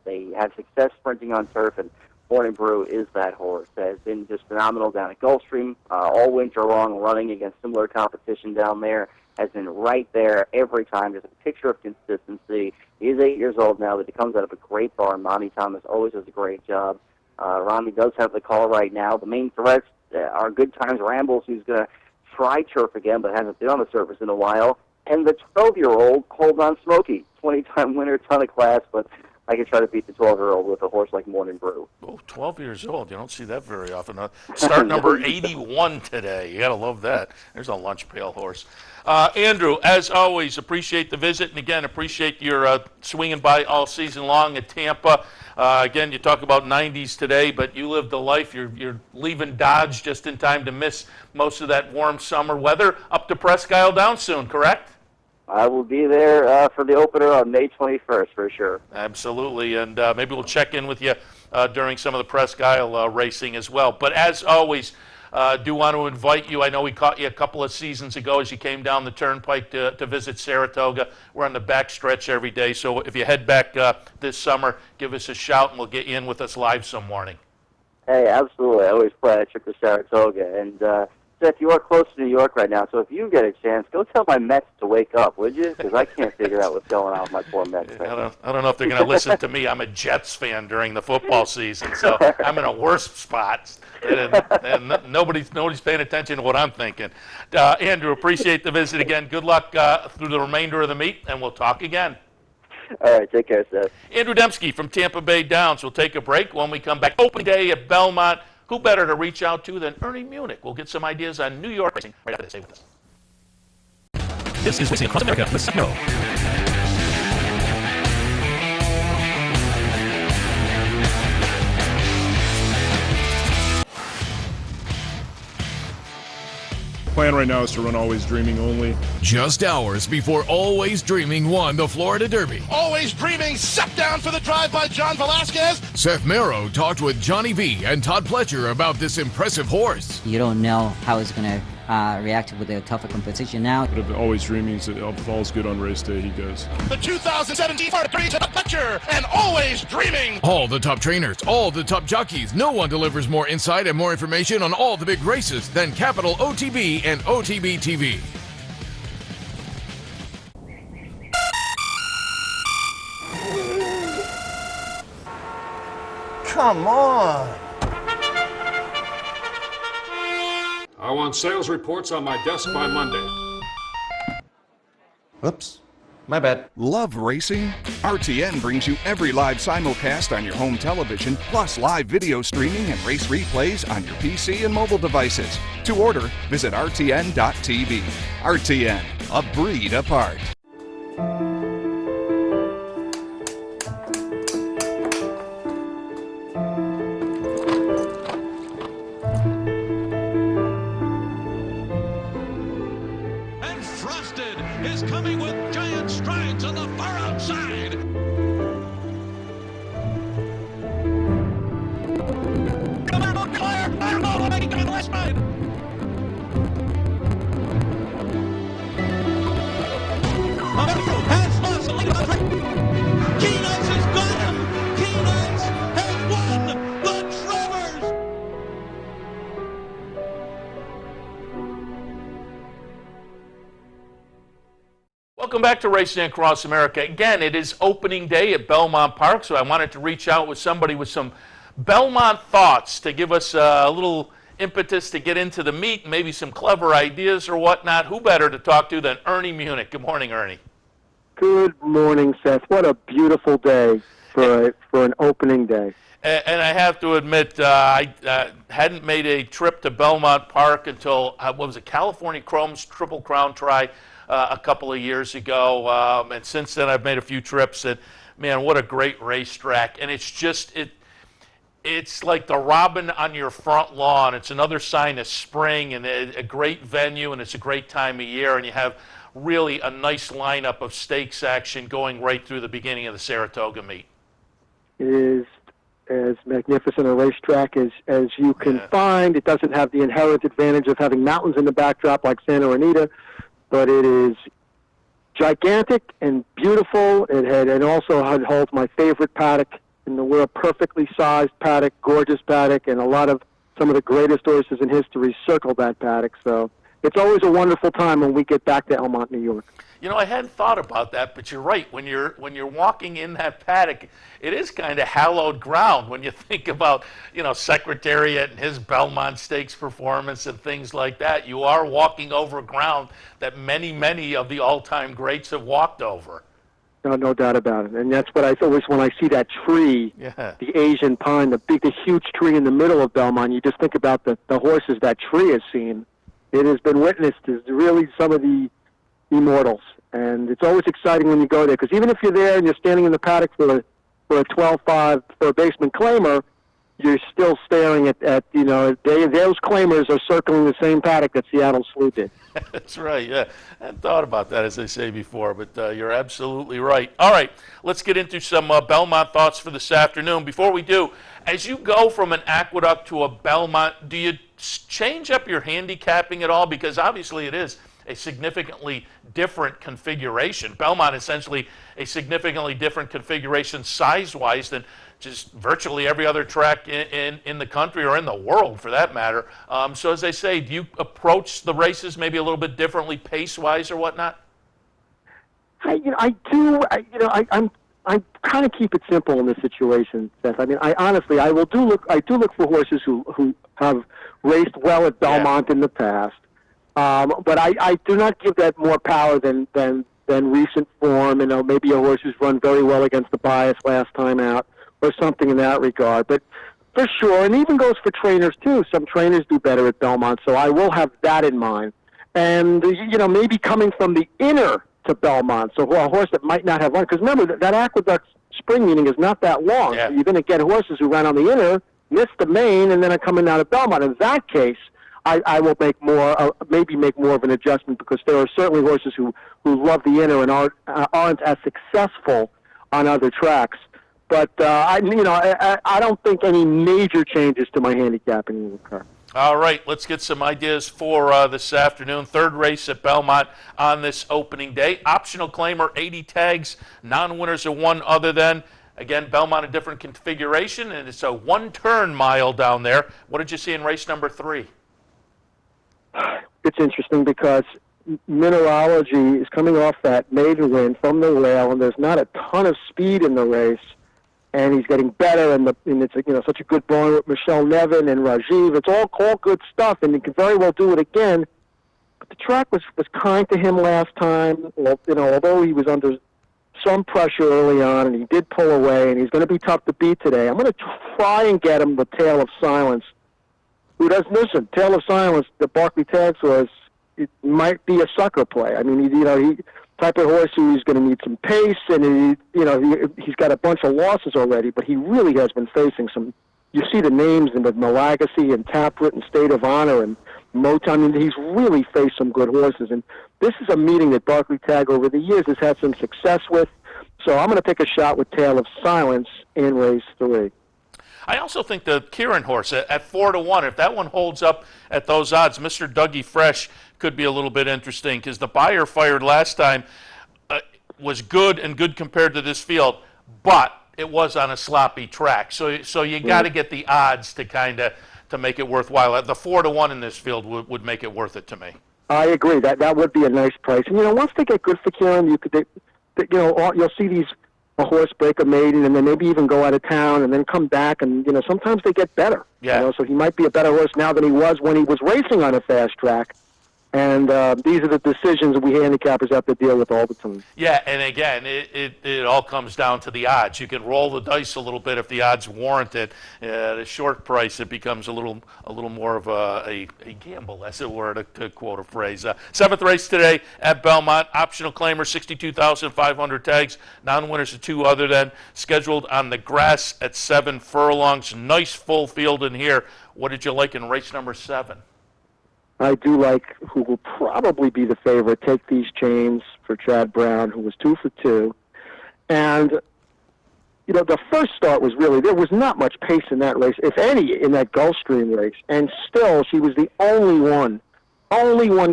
They have success sprinting on turf, and Morning Brew is that horse. Has been just phenomenal down at Gulfstream all winter long, running against similar competition down there. Has been right there every time. Just a picture of consistency. He is 8 years old now, but he comes out of a great barn. Monty Thomas always does a great job. Romney does have the call right now. The main threats are Good Times Rambles, who's going to try turf again, but hasn't been on the surface in a while. And the 12-year-old, Hold On Smokey, 20-time winner, ton of class, but I could try to beat the 12-year-old with a horse like Morning Brew. Oh, 12 years old. You don't see that very often. Start number 81 today. You got to love that. There's a lunch pail horse. Andrew, as always, appreciate the visit, and again, appreciate your swinging by all season long at Tampa. Again, you talk about 90s today, but you lived the life. You're leaving Dodge just in time to miss most of that warm summer weather. Up to Presque Isle Down soon, correct? I will be there for the opener on May 21st for sure. Absolutely, and maybe we'll check in with you during some of the Presque Isle racing as well. But as always, do want to invite you. I know we caught you a couple of seasons ago as you came down the turnpike to visit Saratoga. We're on the back stretch every day, so if you head back this summer, give us a shout and we'll get you in with us live some morning. Hey, absolutely. I always plan a trip to Saratoga. And Seth, you are close to New York right now, so if you get a chance, go tell my Mets to wake up, would you? Because I can't figure out what's going on with my poor Mets fans. I don't know if they're going to listen to me. I'm a Jets fan during the football season, so I'm in a worse spot. And nobody's paying attention to what I'm thinking. Andrew, appreciate the visit again. Good luck through the remainder of the meet, and we'll talk again. All right, take care, Seth. Andrew Dempsky from Tampa Bay Downs. We'll take a break. When we come back, open day at Belmont. Who better to reach out to than Ernie Munich? We'll get some ideas on New York racing right after this. Stay with us. This is Racing Across America with Snow. Plan right now is to run Always Dreaming only. Just hours before Always Dreaming won the Florida Derby. Always Dreaming, set down for the drive by John Velasquez. Seth Merrow talked with Johnny V and Todd Pletcher about this impressive horse. You don't know how it's going to react with the tougher competition now. But if Always Dreaming falls good on race day, he goes. The 2017 Florida Derby to the Pletcher and Always Dreaming. All the top trainers, all the top jockeys. No one delivers more insight and more information on all the big races than Capital OTB and OTB TV. Come on. I want sales reports on my desk by Monday. Oops. My bad. Love racing? RTN brings you every live simulcast on your home television, plus live video streaming and race replays on your PC and mobile devices. To order, visit rtn.tv. RTN, a breed apart. Is coming with giant strides on the far outside. Come on, fire, making coming last ride. Has lost the lead of the track. Keenance has got him. Keenance has won the Travers. Welcome back to Racing Across America. Again, it is opening day at Belmont Park, so I wanted to reach out with somebody with some Belmont thoughts to give us a little impetus to get into the meet, maybe some clever ideas or whatnot. Who better to talk to than Ernie Munich? Good morning, Ernie. Good morning, Seth. What a beautiful day for an opening day. And I have to admit, I hadn't made a trip to Belmont Park until, what was it, California Chrome's Triple Crown Try a couple of years ago. And since then, I've made a few trips. And, man, what a great racetrack. And it's just, it's like the robin on your front lawn. It's another sign of spring, and a great venue, and it's a great time of year. And you have really a nice lineup of stakes action going right through the beginning of the Saratoga meet. It is as magnificent a racetrack as you can find. It doesn't have the inherent advantage of having mountains in the backdrop like Santa Anita, but it is gigantic and beautiful. It also holds my favorite paddock in the world, perfectly sized paddock, gorgeous paddock, and some of the greatest horses in history circle that paddock. So it's always a wonderful time when we get back to Elmont, New York. You know, I hadn't thought about that, but you're right. When you're walking in that paddock, it is kind of hallowed ground when you think about, Secretariat and his Belmont Stakes performance and things like that. You are walking over ground that many, many of the all-time greats have walked over. No doubt about it. And that's what I always, when I see that tree, the Asian pine, the huge tree in the middle of Belmont, you just think about the horses that tree has seen. It has been witnessed as really some of the immortals. And it's always exciting when you go there, because even if you're there and you're standing in the paddock for a 12-5 for a basement claimer, you're still staring at those claimers are circling the same paddock that Seattle Slew did. That's right, yeah. I hadn't thought about that, as I say before, but you're absolutely right. All right, let's get into some Belmont thoughts for this afternoon. Before we do, as you go from an Aqueduct to a Belmont, do you change up your handicapping at all? Because obviously it is a significantly different configuration. Belmont essentially a significantly different configuration size-wise than just virtually every other track in the country or in the world, for that matter. So as I say, do you approach the races maybe a little bit differently, pace-wise or whatnot? I do. I kind of keep it simple in this situation, Seth. I mean, I do look for horses who have raced well at Belmont in the past. But I do not give that more power than recent form. Maybe a horse who's run very well against the bias last time out, or something in that regard. But for sure, and even goes for trainers too. Some trainers do better at Belmont, so I will have that in mind. And maybe coming from the inner to Belmont, so a horse that might not have run. Because remember, that Aqueduct spring meeting is not that long. Yeah. So you're going to get horses who ran on the inner, miss the main, and then are coming out of Belmont. In that case, I will make maybe make more of an adjustment, because there are certainly horses who love the inner and aren't as successful on other tracks. But I don't think any major changes to my handicapping will occur. All right, let's get some ideas for this afternoon. Third race at Belmont on this opening day. Optional claimer, 80 tags. Non-winners are one other than. Again, Belmont a different configuration, and it's a one-turn mile down there. What did you see in race number 3? It's interesting because Mineralogy is coming off that Maiden win from the rail, and there's not a ton of speed in the race. And he's getting better, and it's such a good ball with Michelle Nevin and Rajiv. It's all good stuff, and he can very well do it again. But the track was kind to him last time. Although he was under some pressure early on, and he did pull away, and he's going to be tough to beat today. I'm going to try and get him the Tale of Silence. Who doesn't listen? Tale of Silence, the Barkley Tags was, it might be a sucker play. I mean, he type of horse who's going to need some pace, and he's got a bunch of losses already, but he really has been facing some. You see the names with Malagasy and Taproot and State of Honor and Motown. I mean, he's really faced some good horses, and this is a meeting that Barkley Tag over the years has had some success with. So I'm going to take a shot with Tale of Silence in race 3. I also think the Kieran horse at 4-1, if that one holds up at those odds, Mr. Dougie Fresh could be a little bit interesting, because the buyer fired last time was good and good compared to this field, but it was on a sloppy track. So you got to get the odds to make it worthwhile. The 4-1 in this field would make it worth it to me. I agree. That would be a nice price. And once they get good for Kieran, you'll see these a horse, break a maiden, and then maybe even go out of town and then come back. And, sometimes they get better. Yeah. So he might be a better horse now than he was when he was racing on a fast track. And these are the decisions we handicappers have to deal with all the time. Yeah, and again, it all comes down to the odds. You can roll the dice a little bit if the odds warrant it. At a short price, it becomes a little more of a gamble, as it were, to quote a phrase. Seventh race today at Belmont. Optional claimer, 62,500 tags. Non-winners of 2 other than. Scheduled on the grass at 7 furlongs. Nice full field in here. What did you like in race number 7? I do like who will probably be the favorite, Take These Chains for Chad Brown, who was 2 for 2. And, the first start was really, there was not much pace in that race, if any, in that Gulfstream race. And still, she was the only one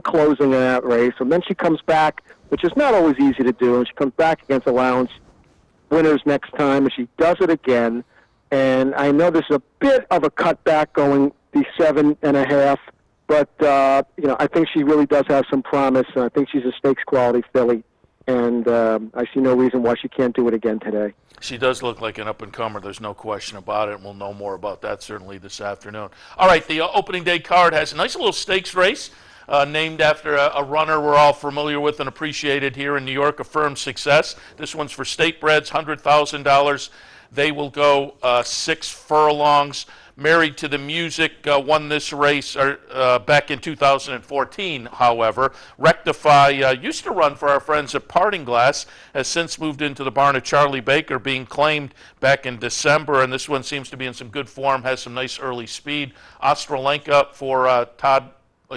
closing in that race. And then she comes back, which is not always easy to do, and she comes back against allowance winners next time, and she does it again. And I know there's a bit of a cutback going the 7.5. But, I think she really does have some promise, and I think she's a stakes quality filly, and I see no reason why she can't do it again today. She does look like an up-and-comer. There's no question about it, and we'll know more about that certainly this afternoon. All right, the opening day card has a nice little stakes race named after a runner we're all familiar with and appreciated here in New York, a firm success. This one's for state breds, $100,000. They will go 6 furlongs. Married to the Music won this race back in 2014, however. Rectify used to run for our friends at Parting Glass, has since moved into the barn of Charlie Baker, being claimed back in December, and this one seems to be in some good form, has some nice early speed. Ostrolenka for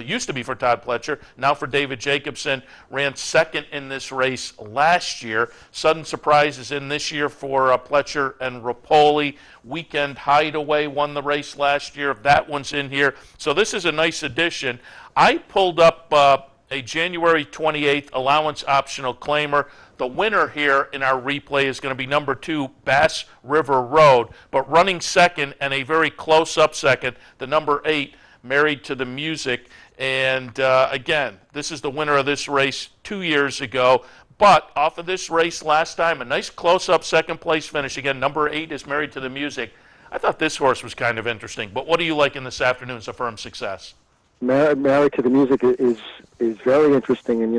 used to be for Todd Pletcher, now for David Jacobson, ran second in this race last year. Sudden Surprise is in this year for Pletcher and Rapoli. Weekend Hideaway won the race last year. That one's in here. So this is a nice addition. I pulled up a January 28th allowance optional claimer. The winner here in our replay is going to be number 2, Bass River Road. But running second and a very close-up second, the number 8, Married to the Music. And again, this is the winner of this race 2 years ago. But off of this race last time, a nice close-up second-place finish. Again, number 8 is Married to the Music. I thought this horse was kind of interesting. But what do you like in this afternoon's firm success? Married to the Music is very interesting. And,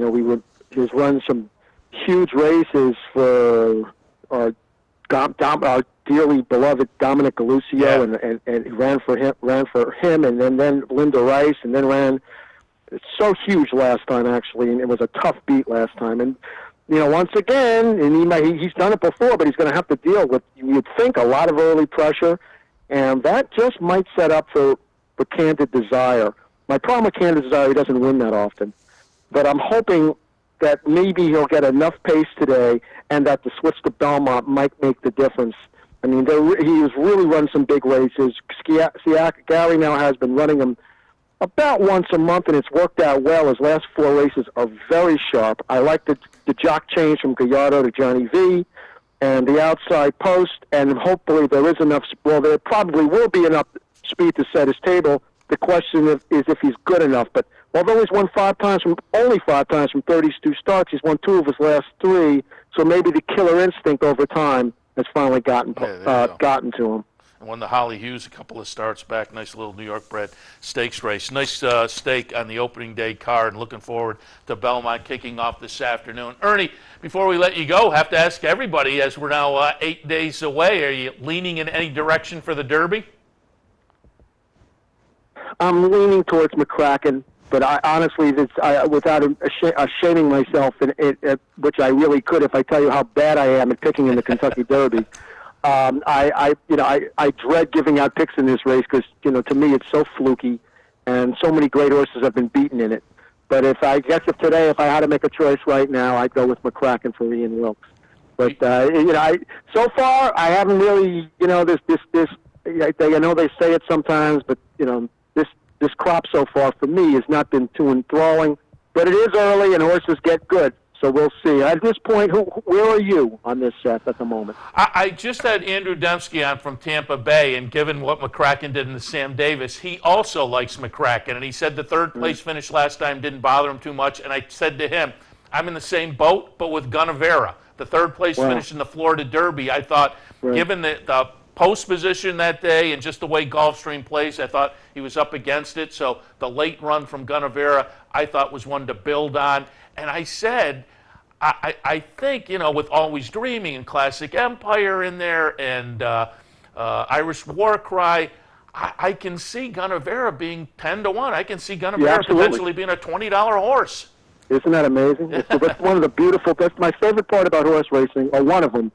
he's run some huge races for our dearly beloved Dominic Galucio, and he ran for him, and then Linda Rice, and then ran. It's so huge last time, actually, and it was a tough beat last time. And once again, and he's done it before, but he's going to have to deal with, you'd think, a lot of early pressure, and that just might set up for Candid Desire. My problem with Candid Desire, he doesn't win that often, but I'm hoping that maybe he'll get enough pace today, and that the switch to Belmont might make the difference. I mean, he has really run some big races. Gary now has been running them about once a month, and it's worked out well. His last 4 races are very sharp. I like the jock change from Gallardo to Johnny V, and the outside post, and hopefully there is enough. Well, there probably will be enough speed to set his table. The question is if he's good enough. But although he's won only 5 times from 32 starts, he's won 2 of his last 3. So maybe the killer instinct over time has finally gotten to him. And won the Holly Hughes a couple of starts back. Nice little New York bred stakes race. Nice stake on the opening day card. And looking forward to Belmont kicking off this afternoon. Ernie, before we let you go, have to ask everybody, as we're now 8 days away, are you leaning in any direction for the Derby? I'm leaning towards McCracken, but I honestly, without shaming myself, which I really could if I tell you how bad I am at picking in the Kentucky Derby. I dread giving out picks in this race because, to me it's so fluky, and so many great horses have been beaten in it. But if I had to make a choice right now, I'd go with McCracken for Ian Wilkes. But so far I haven't really, I know they say it sometimes, but this crop so far for me has not been too enthralling. But it is early, and horses get good. So we'll see. At this point, where are you on this, Seth, at the moment? I just had Andrew Dempsky on from Tampa Bay, and given what McCracken did in the Sam Davis, he also likes McCracken. And he said the third-place finish last time didn't bother him too much. And I said to him, I'm in the same boat, but with Gunnevera. the third place finish in the Florida Derby. I thought, given the post position that day and just the way Gulfstream plays, I thought he was up against it. So the late run from Gunnevera, I thought was one to build on. And I said, I think, with Always Dreaming and Classic Empire in there and Irish War Cry, I can see Gunnevera being 10-1. I can see Gunnevera potentially being a $20 horse. Isn't that amazing? That's one of the beautiful. That's my favorite part about horse racing, or one of them,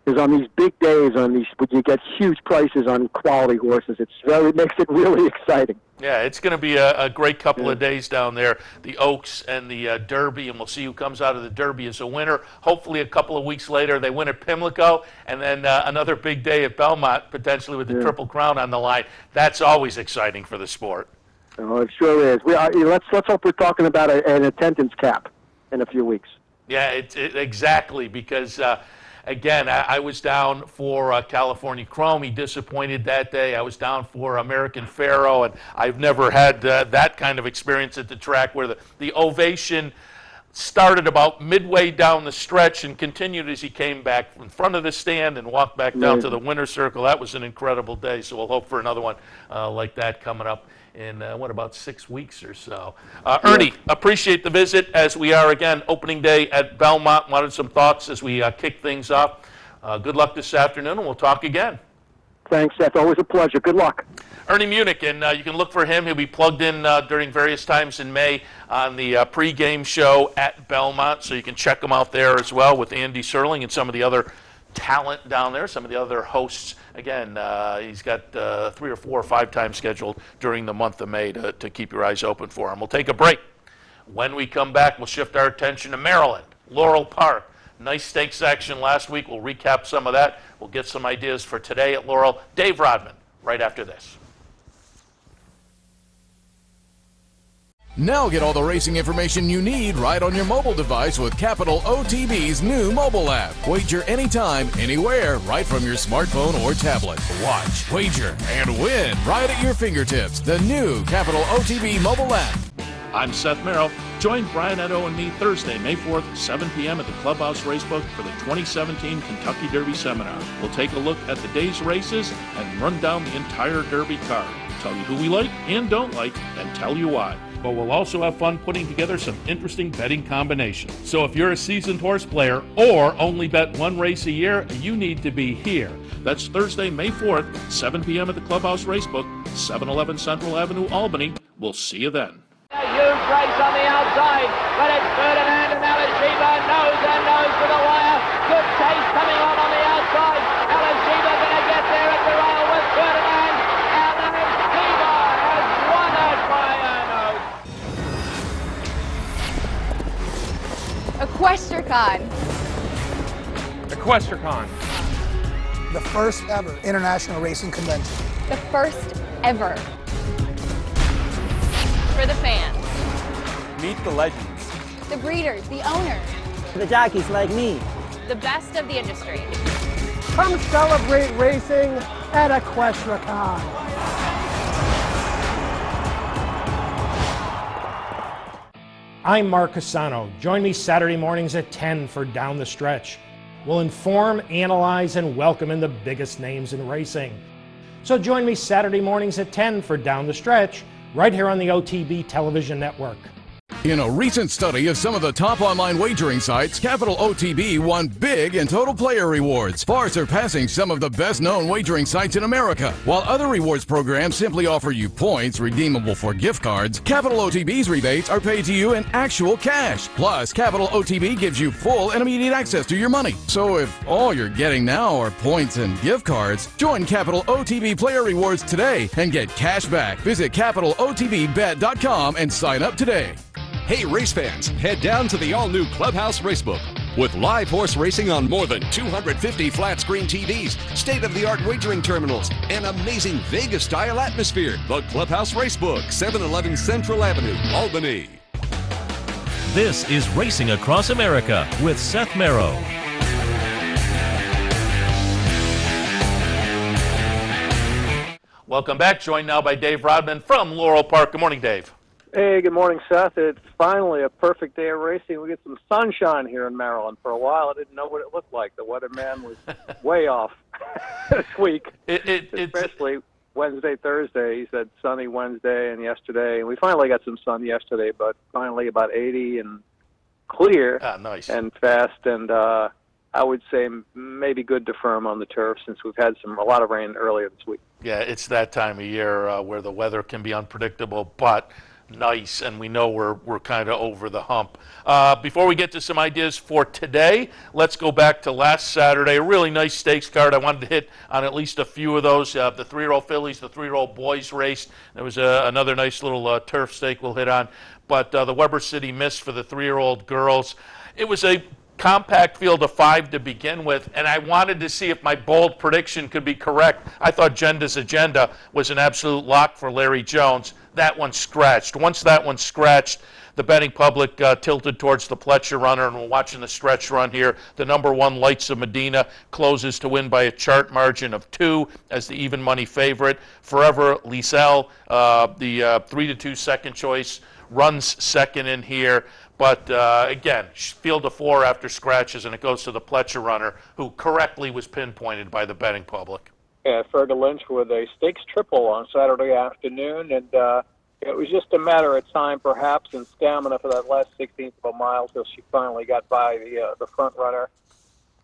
is on these big days, when you get huge prices on quality horses. It makes it really exciting. Yeah, it's going to be a great couple of days down there, the Oaks and the Derby, and we'll see who comes out of the Derby as a winner. Hopefully a couple of weeks later they win at Pimlico, and then another big day at Belmont, potentially with the Triple Crown on the line. That's always exciting for the sport. Oh, it sure is. Let's hope we're talking about an attendance cap in a few weeks. Yeah, exactly, because again, I was down for California Chrome. He disappointed that day. I was down for American Pharoah, and I've never had that kind of experience at the track where the ovation started about midway down the stretch and continued as he came back in front of the stand and walked back down to the winner's circle. That was an incredible day, so we'll hope for another one like that coming up in, about 6 weeks or so. Ernie, appreciate the visit as we are, again, opening day at Belmont. Wanted some thoughts as we kick things off. Good luck this afternoon, and we'll talk again. Thanks, Seth. Always a pleasure. Good luck. Ernie Munich, and you can look for him. He'll be plugged in during various times in May on the pregame show at Belmont, so you can check him out there as well with Andy Serling and some of the other talent down there, some of the other hosts. Again, he's got 3 or 4 or 5 times scheduled during the month of May to keep your eyes open for him. We'll take a break. When we come back, we'll shift our attention to Maryland, Laurel Park. Nice stakes action last week. We'll recap some of that. We'll get some ideas for today at Laurel. Dave Rodman, right after this. Now get all the racing information you need right on your mobile device with Capital OTB's new mobile app. Wager anytime, anywhere, right from your smartphone or tablet. Watch, wager, and win right at your fingertips. The new Capital OTB mobile app. I'm Seth Merrill. Join Brian Edo and me Thursday, May 4th, 7 p.m. at the Clubhouse Racebook for the 2017 Kentucky Derby Seminar. We'll take a look at the day's races and run down the entire Derby card. Tell you who we like and don't like, and tell you why. But we'll also have fun putting together some interesting betting combinations. So if you're a seasoned horse player or only bet one race a year, you need to be here. That's Thursday, May 4th, 7 p.m. at the Clubhouse Racebook, 711 Central Avenue, Albany. We'll see you then. A huge race on the outside, but it's Ferdinand and Alashiba nose and nose to the wire. Good chase coming on the outside. Alashiba going to get there at the rail with Ferdinand. Alashiba has won it by a nose. Equestricon. The first ever international racing convention. The first ever. For the fans. Meet the legends. The breeders, the owners. The jockeys like me. The best of the industry. Come celebrate racing at Equestricon. I'm Mark Cassano. Join me Saturday mornings at 10 for Down the Stretch. We'll inform, analyze, and welcome in the biggest names in racing. So join me Saturday mornings at 10 for Down the Stretch, right here on the OTB television network. In a recent study of some of the top online wagering sites, Capital OTB won big in total player rewards, far surpassing some of the best-known wagering sites in America. While other rewards programs simply offer you points redeemable for gift cards, Capital OTB's rebates are paid to you in actual cash. Plus, Capital OTB gives you full and immediate access to your money. So if all you're getting now are points and gift cards, join Capital OTB Player Rewards today and get cash back. Visit CapitalOTBBet.com and sign up today. Hey race fans, head down to the all-new Clubhouse Racebook. With live horse racing on more than 250 flat-screen TVs, state-of-the-art wagering terminals, and amazing Vegas-style atmosphere. The Clubhouse Racebook, 711 Central Avenue, Albany. This is Racing Across America with Seth Merrow. Welcome back. Joined now by Dave Rodman from Laurel Park. Good morning, Dave. Hey, good morning, Seth. It's finally a perfect day of racing. We get some sunshine here in Maryland. For a while, I didn't know what it looked like. The weatherman was way off this week, especially Wednesday, Thursday. He said sunny Wednesday and yesterday, and we finally got some sun yesterday, but finally about 80 and clear nice. and fast, and I would say maybe good to firm on the turf since we've had a lot of rain earlier this week. Yeah, it's that time of year where the weather can be unpredictable, but nice, and we know we're kind of over the hump. Before we get to some ideas for today, let's go back to last Saturday. A really nice stakes card. I wanted to hit on at least a few of those. The 3-year-old fillies, the 3-year-old boys race. There was another nice little turf stake we'll hit on. But the Weber City Miss for the 3-year-old girls. It was a compact field of 5 to begin with, and I wanted to see if my bold prediction could be correct. I thought Genda's Agenda was an absolute lock for Larry Jones. That one scratched. Once that one scratched, the betting public tilted towards the Pletcher runner, and we're watching the stretch run here. The number 1, Lights of Medina, closes to win by a chart margin of 2 as the even money favorite. Forever Liesel, the 3-2 second choice, runs second in here. But again, field of 4 after scratches, and it goes to the Pletcher runner, who correctly was pinpointed by the betting public. Yeah, Fergal Lynch with a stakes triple on Saturday afternoon, and it was just a matter of time, perhaps, and stamina for that last 16th of a mile till she finally got by the front runner.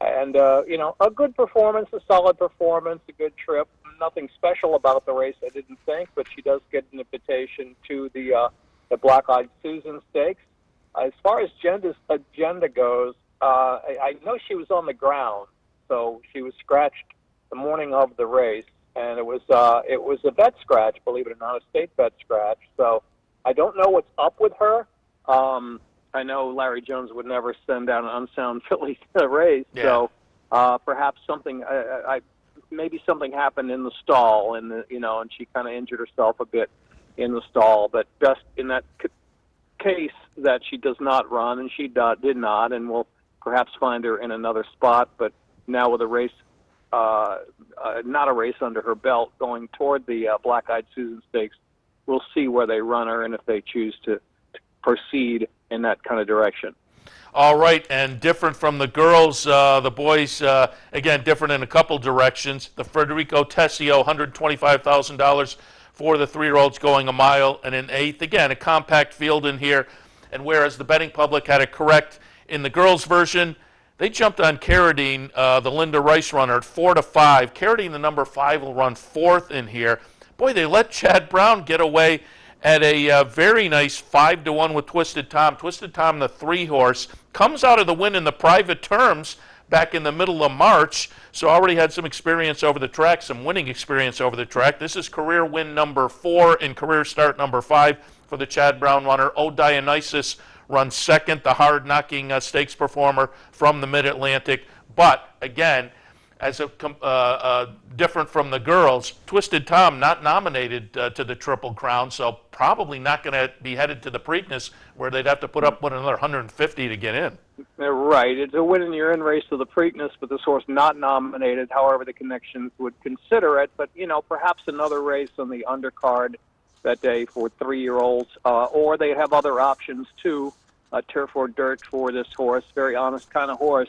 And a good performance, a solid performance, a good trip. Nothing special about the race, I didn't think, but she does get an invitation to the Black-Eyed Susan Stakes. As far as Genda's Agenda goes, I know she was on the ground, so she was scratched the morning of the race, and it was a bet scratch, believe it or not, a state bet scratch. So I don't know what's up with her. I know Larry Jones would never send down an unsound filly to the race, so perhaps maybe something happened in the stall, and she kind of injured herself a bit in the stall. But just in that case that she does not run, and she did not, and we'll perhaps find her in another spot. But now with a race, not a race under her belt, going toward the Black-Eyed Susan Stakes, we'll see where they run her and if they choose to proceed in that kind of direction. All right, and different from the girls, the boys, again, different in a couple directions. The Federico Tessio, $125,000 for the 3-year-olds going a mile and an eighth. Again, a compact field in here. And whereas the betting public had it correct in the girls' version, they jumped on Carradine, the Linda Rice runner, at 4-5. Carradine, the number 5, will run 4th in here. Boy, they let Chad Brown get away at a very nice 5-1 with Twisted Tom. Twisted Tom, the 3-horse, comes out of the win in the private terms back in the middle of March, so already had some experience over the track, some winning experience over the track. This is career win number 4 and career start number 5 for the Chad Brown runner. O Dionysus runs second, the hard-knocking stakes performer from the Mid-Atlantic. But, again, as different from the girls, Twisted Tom not nominated to the Triple Crown, so probably not going to be headed to the Preakness, where they'd have to put up with another 150 to get in. Right. It's a win in your in race to the Preakness, but this horse not nominated. However, the connections would consider it. But, perhaps another race on the undercard that day for 3-year-olds, or they have other options too. Turf or dirt for this horse, very honest kind of horse.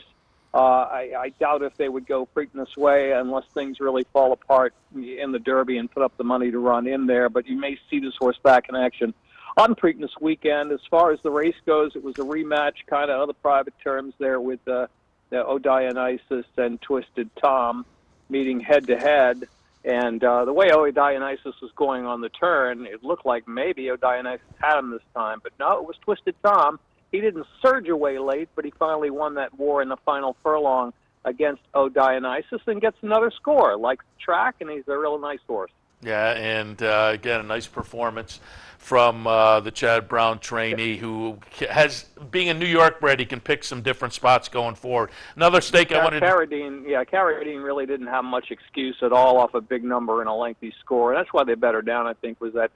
I doubt if they would go Preakness way unless things really fall apart in the Derby and put up the money to run in there. But you may see this horse back in action on Preakness weekend. As far as the race goes, it was a rematch kind of the private terms there with the O Dionysus and Twisted Tom meeting head-to-head. And the way O Dionysus was going on the turn, it looked like maybe O Dionysus had him this time. But no, it was Twisted Tom. He didn't surge away late, but he finally won that war in the final furlong against O Dionysus and gets another score. Likes the track, and he's a real nice horse. Yeah, and again, a nice performance from the Chad Brown trainee, who has, being a New York bred, he can pick some different spots going forward. Another stake I wanted Carradine really didn't have much excuse at all off a big number and a lengthy score. And that's why they bet her down, I think, was that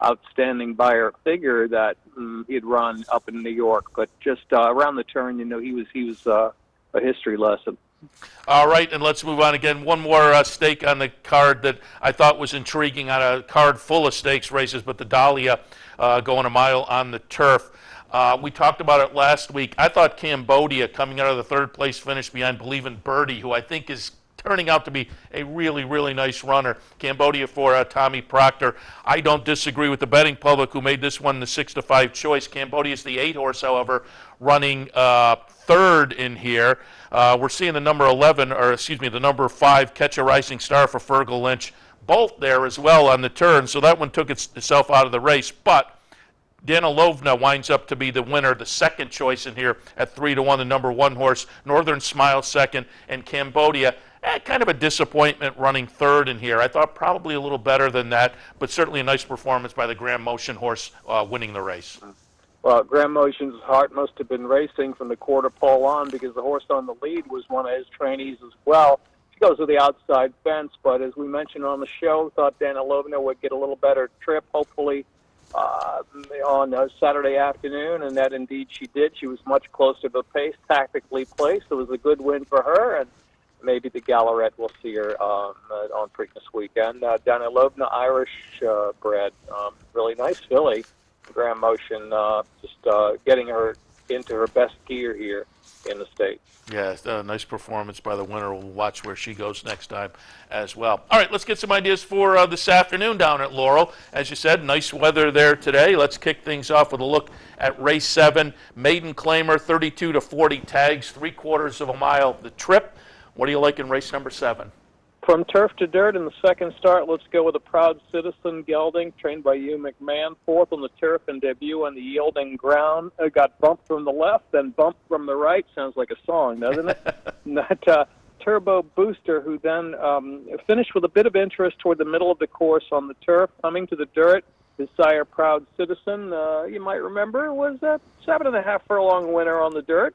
outstanding buyer figure that he'd run up in New York. But just around the turn, he was a history lesson. All right, and let's move on again. One more stake on the card that I thought was intriguing on a card full of stakes races, but the Dahlia going a mile on the turf. We talked about it last week. I thought Cambodia coming out of the third place finish behind Believin' Birdie, who I think is turning out to be a really, really nice runner. Cambodia for Tommy Proctor. I don't disagree with the betting public who made this one the 6-5 choice. Cambodia is the 8 horse, however, running third in here. We're seeing the number 11, or excuse me, the number 5, Catch a Rising Star for Fergal Lynch, both there as well on the turn. So that one took itself out of the race. But Danilovna winds up to be the winner, the second choice in here at 3-1, the number 1 horse. Northern Smile second, and Cambodia, kind of a disappointment running third in here. I thought probably a little better than that, but certainly a nice performance by the Grand Motion horse winning the race. Well, Grand Motion's heart must have been racing from the quarter pole on, because the horse on the lead was one of his trainees as well. She goes to the outside fence, but as we mentioned on the show, thought Danilovna would get a little better trip, hopefully, on Saturday afternoon, and that indeed she did. She was much closer to the pace, tactically placed. It was a good win for her, and maybe the Gallarette will see her on Preakness weekend. Danilovna, Irish bred, really nice filly. Grand Motion, just getting her into her best gear here in the state. Yeah, nice performance by the winner. We'll watch where she goes next time as well. All right, let's get some ideas for this afternoon down at Laurel. As you said, nice weather there today. Let's kick things off with a look at race 7. Maiden Claimer, 32 to 40 tags, 3/4 of a mile the trip. What do you like in race number 7? From turf to dirt in the second start, let's go with a Proud Citizen gelding, trained by Hugh McMahon. 4th on the turf and debut on the yielding ground. Got bumped from the left, then bumped from the right. Sounds like a song, doesn't it? That Turbo Booster, who then finished with a bit of interest toward the middle of the course on the turf. Coming to the dirt, his sire Proud Citizen, you might remember, was a 7.5 furlong winner on the dirt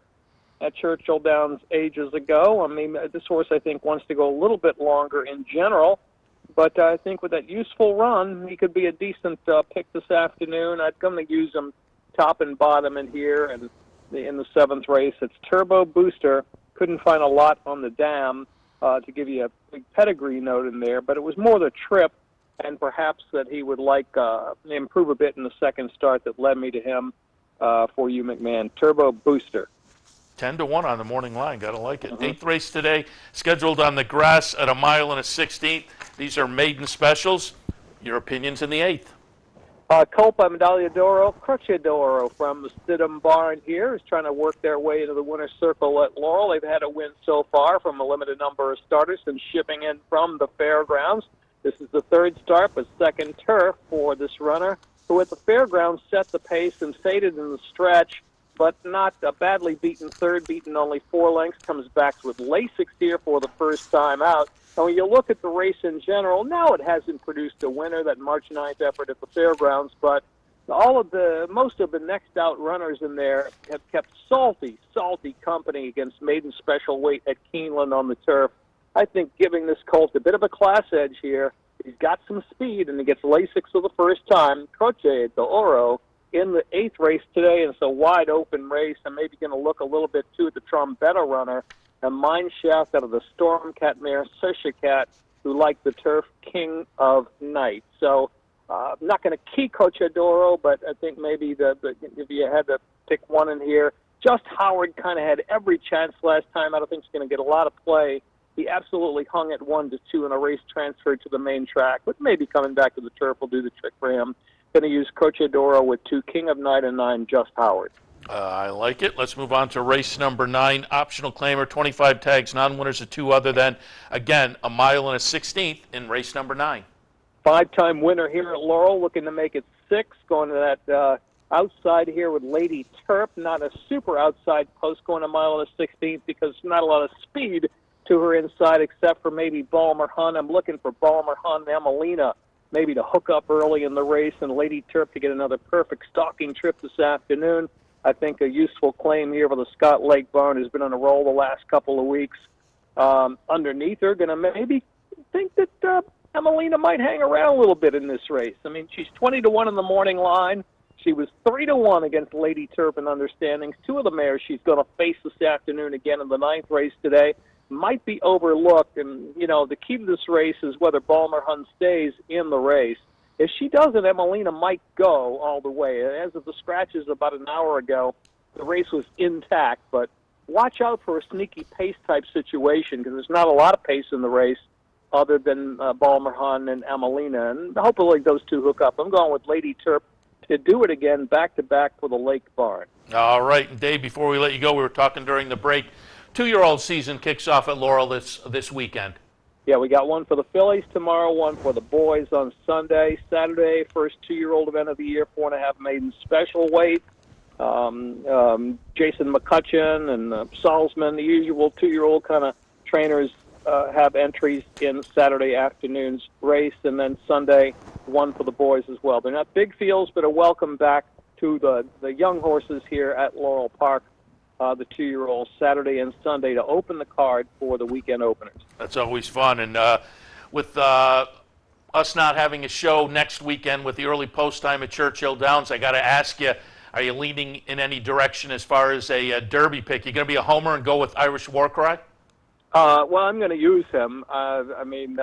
at Churchill Downs ages ago. I mean, this horse, I think, wants to go a little bit longer in general, but I think with that useful run, he could be a decent pick this afternoon. I'd come to use him top and bottom in here, and in the 7th race, it's Turbo Booster. Couldn't find a lot on the dam to give you a big pedigree note in there, but it was more the trip, and perhaps that he would like improve a bit in the second start that led me to him for you, McMahon. Turbo Booster. 10-1 on the morning line. Got to like it. 8th race today, scheduled on the grass at 1 mile and a 16th. These are maiden specials. Your opinions in the 8th? Colpa Medaglia d'Oro, Croce d'Oro from the Stidham barn here is trying to work their way into the winner's circle at Laurel. They've had a win so far from a limited number of starters and shipping in from the fairgrounds. This is the 3rd start, but 2nd turf for this runner, who at the fairgrounds set the pace and faded in the stretch, but not a badly beaten 3rd, beaten only 4 lengths, comes back with Lasix here for the first time out. And when you look at the race in general, now it hasn't produced a winner, that March 9th effort at the fairgrounds, but most of the next out runners in there have kept salty company against maiden special weight at Keeneland on the turf. I think giving this colt a bit of a class edge here. He's got some speed, and he gets Lasix for the first time. Croce d'Oro in the 8th race today, and it's a wide-open race. I'm maybe going to look a little bit, too, at the Trombetta runner, a mine shaft out of the Stormcat mare, Sesha Cat, who liked the turf, King of Night. So I'm not going to key Croce d'Oro, but I think maybe if you had to pick one in here, Just Howard kind of had every chance last time. I don't think he's going to get a lot of play. He absolutely hung at 1-2 in a race transferred to the main track, but maybe coming back to the turf will do the trick for him. Going to use Croce d'Oro with 2, King of Night and 9, Just Howard. I like it. Let's move on to race number 9. Optional claimer, 25 tags, non-winners of 2 other than, again, 1 mile and a 16th in race number 9. 5-time winner here at Laurel, looking to make it 6, going to that outside here with Lady Terp. Not a super outside post, going 1 mile and a 16th because not a lot of speed to her inside except for maybe Balmer Hunt. I'm looking for Balmer Hunt and Emelina maybe to hook up early in the race, and Lady Terp to get another perfect stalking trip this afternoon. I think a useful claim here for the Scott Lake barn has been on a roll the last couple of weeks. Underneath her, going to maybe think that Emelina might hang around a little bit in this race. I mean, she's 20-1 in the morning line. She was 3-1 against Lady Terp in understandings. 2 of the mares she's going to face this afternoon again in the 9th race today. might be overlooked. And, you know, the key to this race is whether Balmer Hun stays in the race. If she doesn't, Emelina might go all the way. As of the scratches about an hour ago, the race was intact, but watch out for a sneaky pace type situation because there's not a lot of pace in the race other than Balmer Hun and Emelina, and hopefully those two hook up. I'm going with Lady Terp to do it again back-to-back for the Lake Barn. All right, and Dave, before we let you go, we were talking during the break. 2-year-old season kicks off at Laurel this weekend. Yeah, we got one for the fillies tomorrow, one for the boys on Sunday. Saturday, first 2-year-old event of the year, 4.5 maiden special weight. Jason McCutcheon and Salzman, the usual 2-year-old kind of trainers, have entries in Saturday afternoon's race, and then Sunday, one for the boys as well. They're not big fields, but a welcome back to the young horses here at Laurel Park, the 2-year-olds, Saturday and Sunday to open the card for the weekend openers. That's always fun. And with us not having a show next weekend with the early post time at Churchill Downs, I got to ask you, are you leaning in any direction as far as a Derby pick? You going to be a homer and go with Irish Warcry? Well, I'm going to use him. I'm going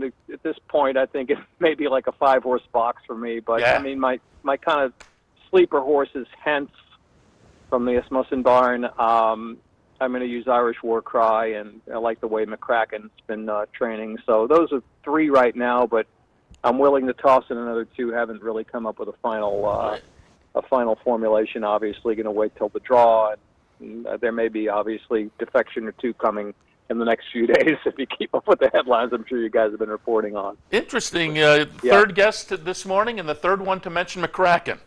to, at this point, I think it may be like a 5-horse box for me. But, yeah. I mean, my kind of sleeper horse is Hence from the Asmussen Barn. I'm going to use Irish Warcry, and I like the way McCracken's been training. So those are 3 right now, but I'm willing to toss in another 2. Haven't really come up with a final formulation. Obviously, going to wait till the draw. And there may be, obviously, defection or 2 coming in the next few days if you keep up with the headlines I'm sure you guys have been reporting on. Interesting. Third guest this morning, and the third one to mention McCracken.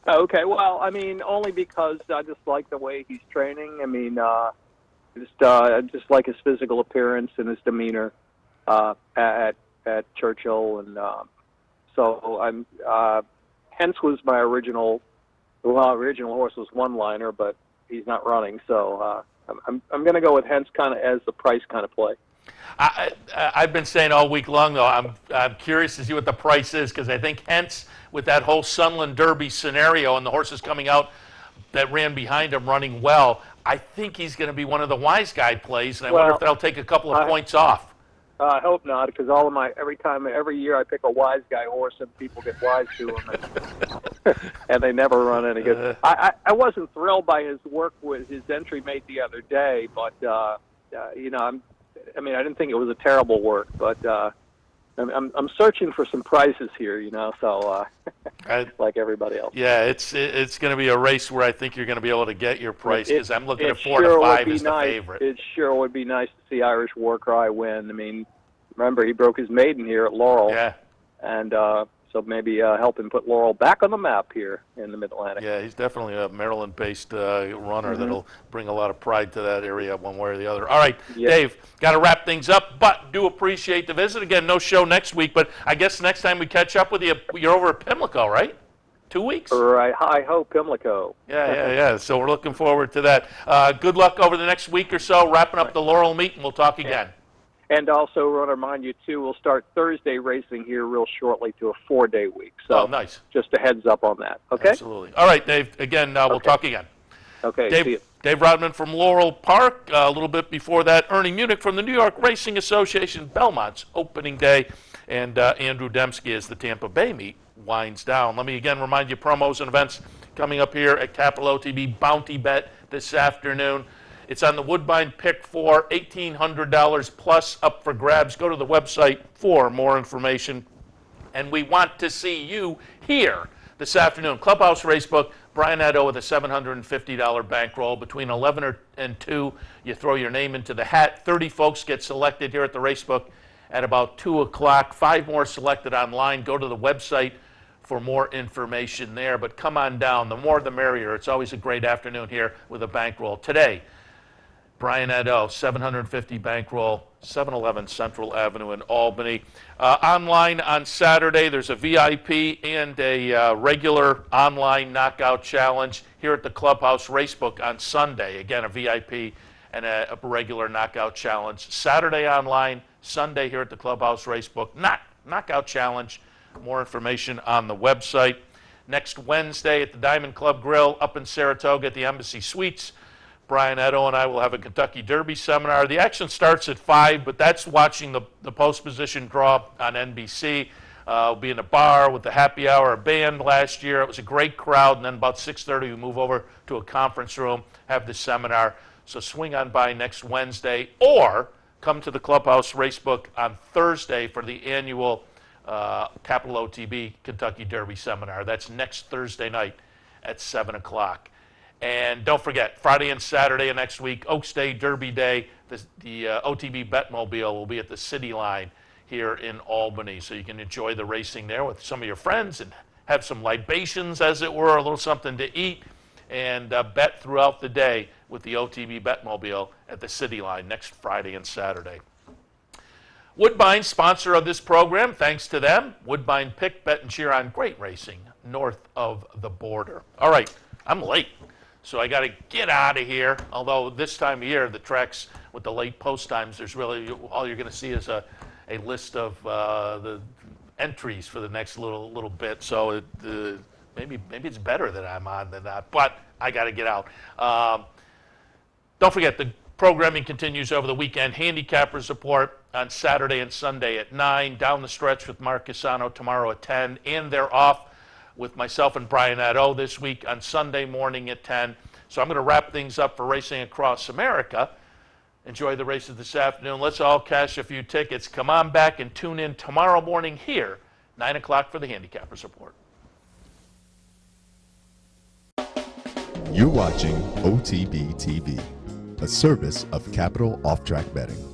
Okay, well, I mean, only because I just like the way he's training. I mean, just like his physical appearance and his demeanor at Churchill. And so I'm Hence was my original horse was One-Liner, but he's not running, so I'm going to go with Hence kind of as the price kind of play. I've been saying all week long, though, I'm curious to see what the price is, because I think Hence, with that whole Sunland Derby scenario and the horses coming out that ran behind him running well, I think he's going to be one of the wise guy plays, and I wonder if that'll take a couple of points off. I hope not, because every year I pick a wise guy horse and people get wise to him, and they never run any good. I wasn't thrilled by his work with his entry made the other day, but you know, I didn't think it was a terrible work, but I'm searching for some prizes here, you know, so like everybody else. Yeah, it's going to be a race where I think you're going to be able to get your price, because I'm looking at 4 to 5 as the favorite. It sure would be nice to see Irish Warcry win. I mean, remember, he broke his maiden here at Laurel. Yeah. And so maybe help him put Laurel back on the map here in the Mid-Atlantic. Yeah, he's definitely a Maryland-based runner that'll bring a lot of pride to that area one way or the other. All right, Dave, got to wrap things up, but do appreciate the visit. Again, no show next week, but I guess next time we catch up with you, you're over at Pimlico, right? 2 weeks? Right, hi-ho, Pimlico. Yeah. So we're looking forward to that. Good luck over the next week or so, wrapping up the Laurel meet, and we'll talk again. And also, I want to remind you, too, we'll start Thursday racing here real shortly to a 4-day week. So nice. Just a heads up on that, okay? Absolutely. All right, Dave, again, we'll talk again. Okay, see you. Dave Rodman from Laurel Park. A little bit before that, Ernie Munich from the New York Racing Association, Belmont's opening day. And Andrew Dempsky as the Tampa Bay meet winds down. Let me again remind you, promos and events coming up here at Capital OTB Bounty Bet this afternoon. It's on the Woodbine pick for $1,800 plus up for grabs. Go to the website for more information. And we want to see you here this afternoon. Clubhouse Racebook, Brian Addo with a $750 bankroll. Between 11 and 2, you throw your name into the hat. 30 folks get selected here at the Racebook at about 2 o'clock. 5 more selected online. Go to the website for more information there. But come on down. The more the merrier. It's always a great afternoon here with a bankroll. Today, Brian Addo, 750 bankroll, 711 Central Avenue in Albany. Online on Saturday, there's a VIP and a regular online knockout challenge here at the Clubhouse Racebook on Sunday. Again, a VIP and a regular knockout challenge. Saturday online, Sunday here at the Clubhouse Racebook. Knockout challenge. More information on the website. Next Wednesday at the Diamond Club Grill up in Saratoga at the Embassy Suites. Brian Edo and I will have a Kentucky Derby seminar. The action starts at 5, but that's watching the post position draw on NBC. We'll be in a bar with the happy hour band last year. It was a great crowd, and then about 6:30 we move over to a conference room, have the seminar. So swing on by next Wednesday, or come to the Clubhouse Racebook on Thursday for the annual Capital OTB Kentucky Derby seminar. That's next Thursday night at 7 o'clock. And don't forget, Friday and Saturday of next week, Oaks Day, Derby Day, the OTB Betmobile will be at the City Line here in Albany. So you can enjoy the racing there with some of your friends and have some libations, as it were, a little something to eat, and bet throughout the day with the OTB Betmobile at the City Line next Friday and Saturday. Woodbine, sponsor of this program, thanks to them. Woodbine pick, bet, and cheer on great racing north of the border. All right, I'm late, so I got to get out of here. Although this time of year, the tracks with the late post times, there's really, all you're going to see is a list of the entries for the next little bit. So maybe it's better that I'm on than not, but I got to get out. Don't forget, the programming continues over the weekend. Handicappers report on Saturday and Sunday at 9, down the stretch with Mark Casano tomorrow at 10, and they're off with myself and Brian Addo this week on Sunday morning at 10. So I'm going to wrap things up for Racing Across America. Enjoy the races this afternoon. Let's all cash a few tickets. Come on back and tune in tomorrow morning here, 9 o'clock for the Handicappers Report. You're watching OTB TV, a service of Capital Off-Track Betting.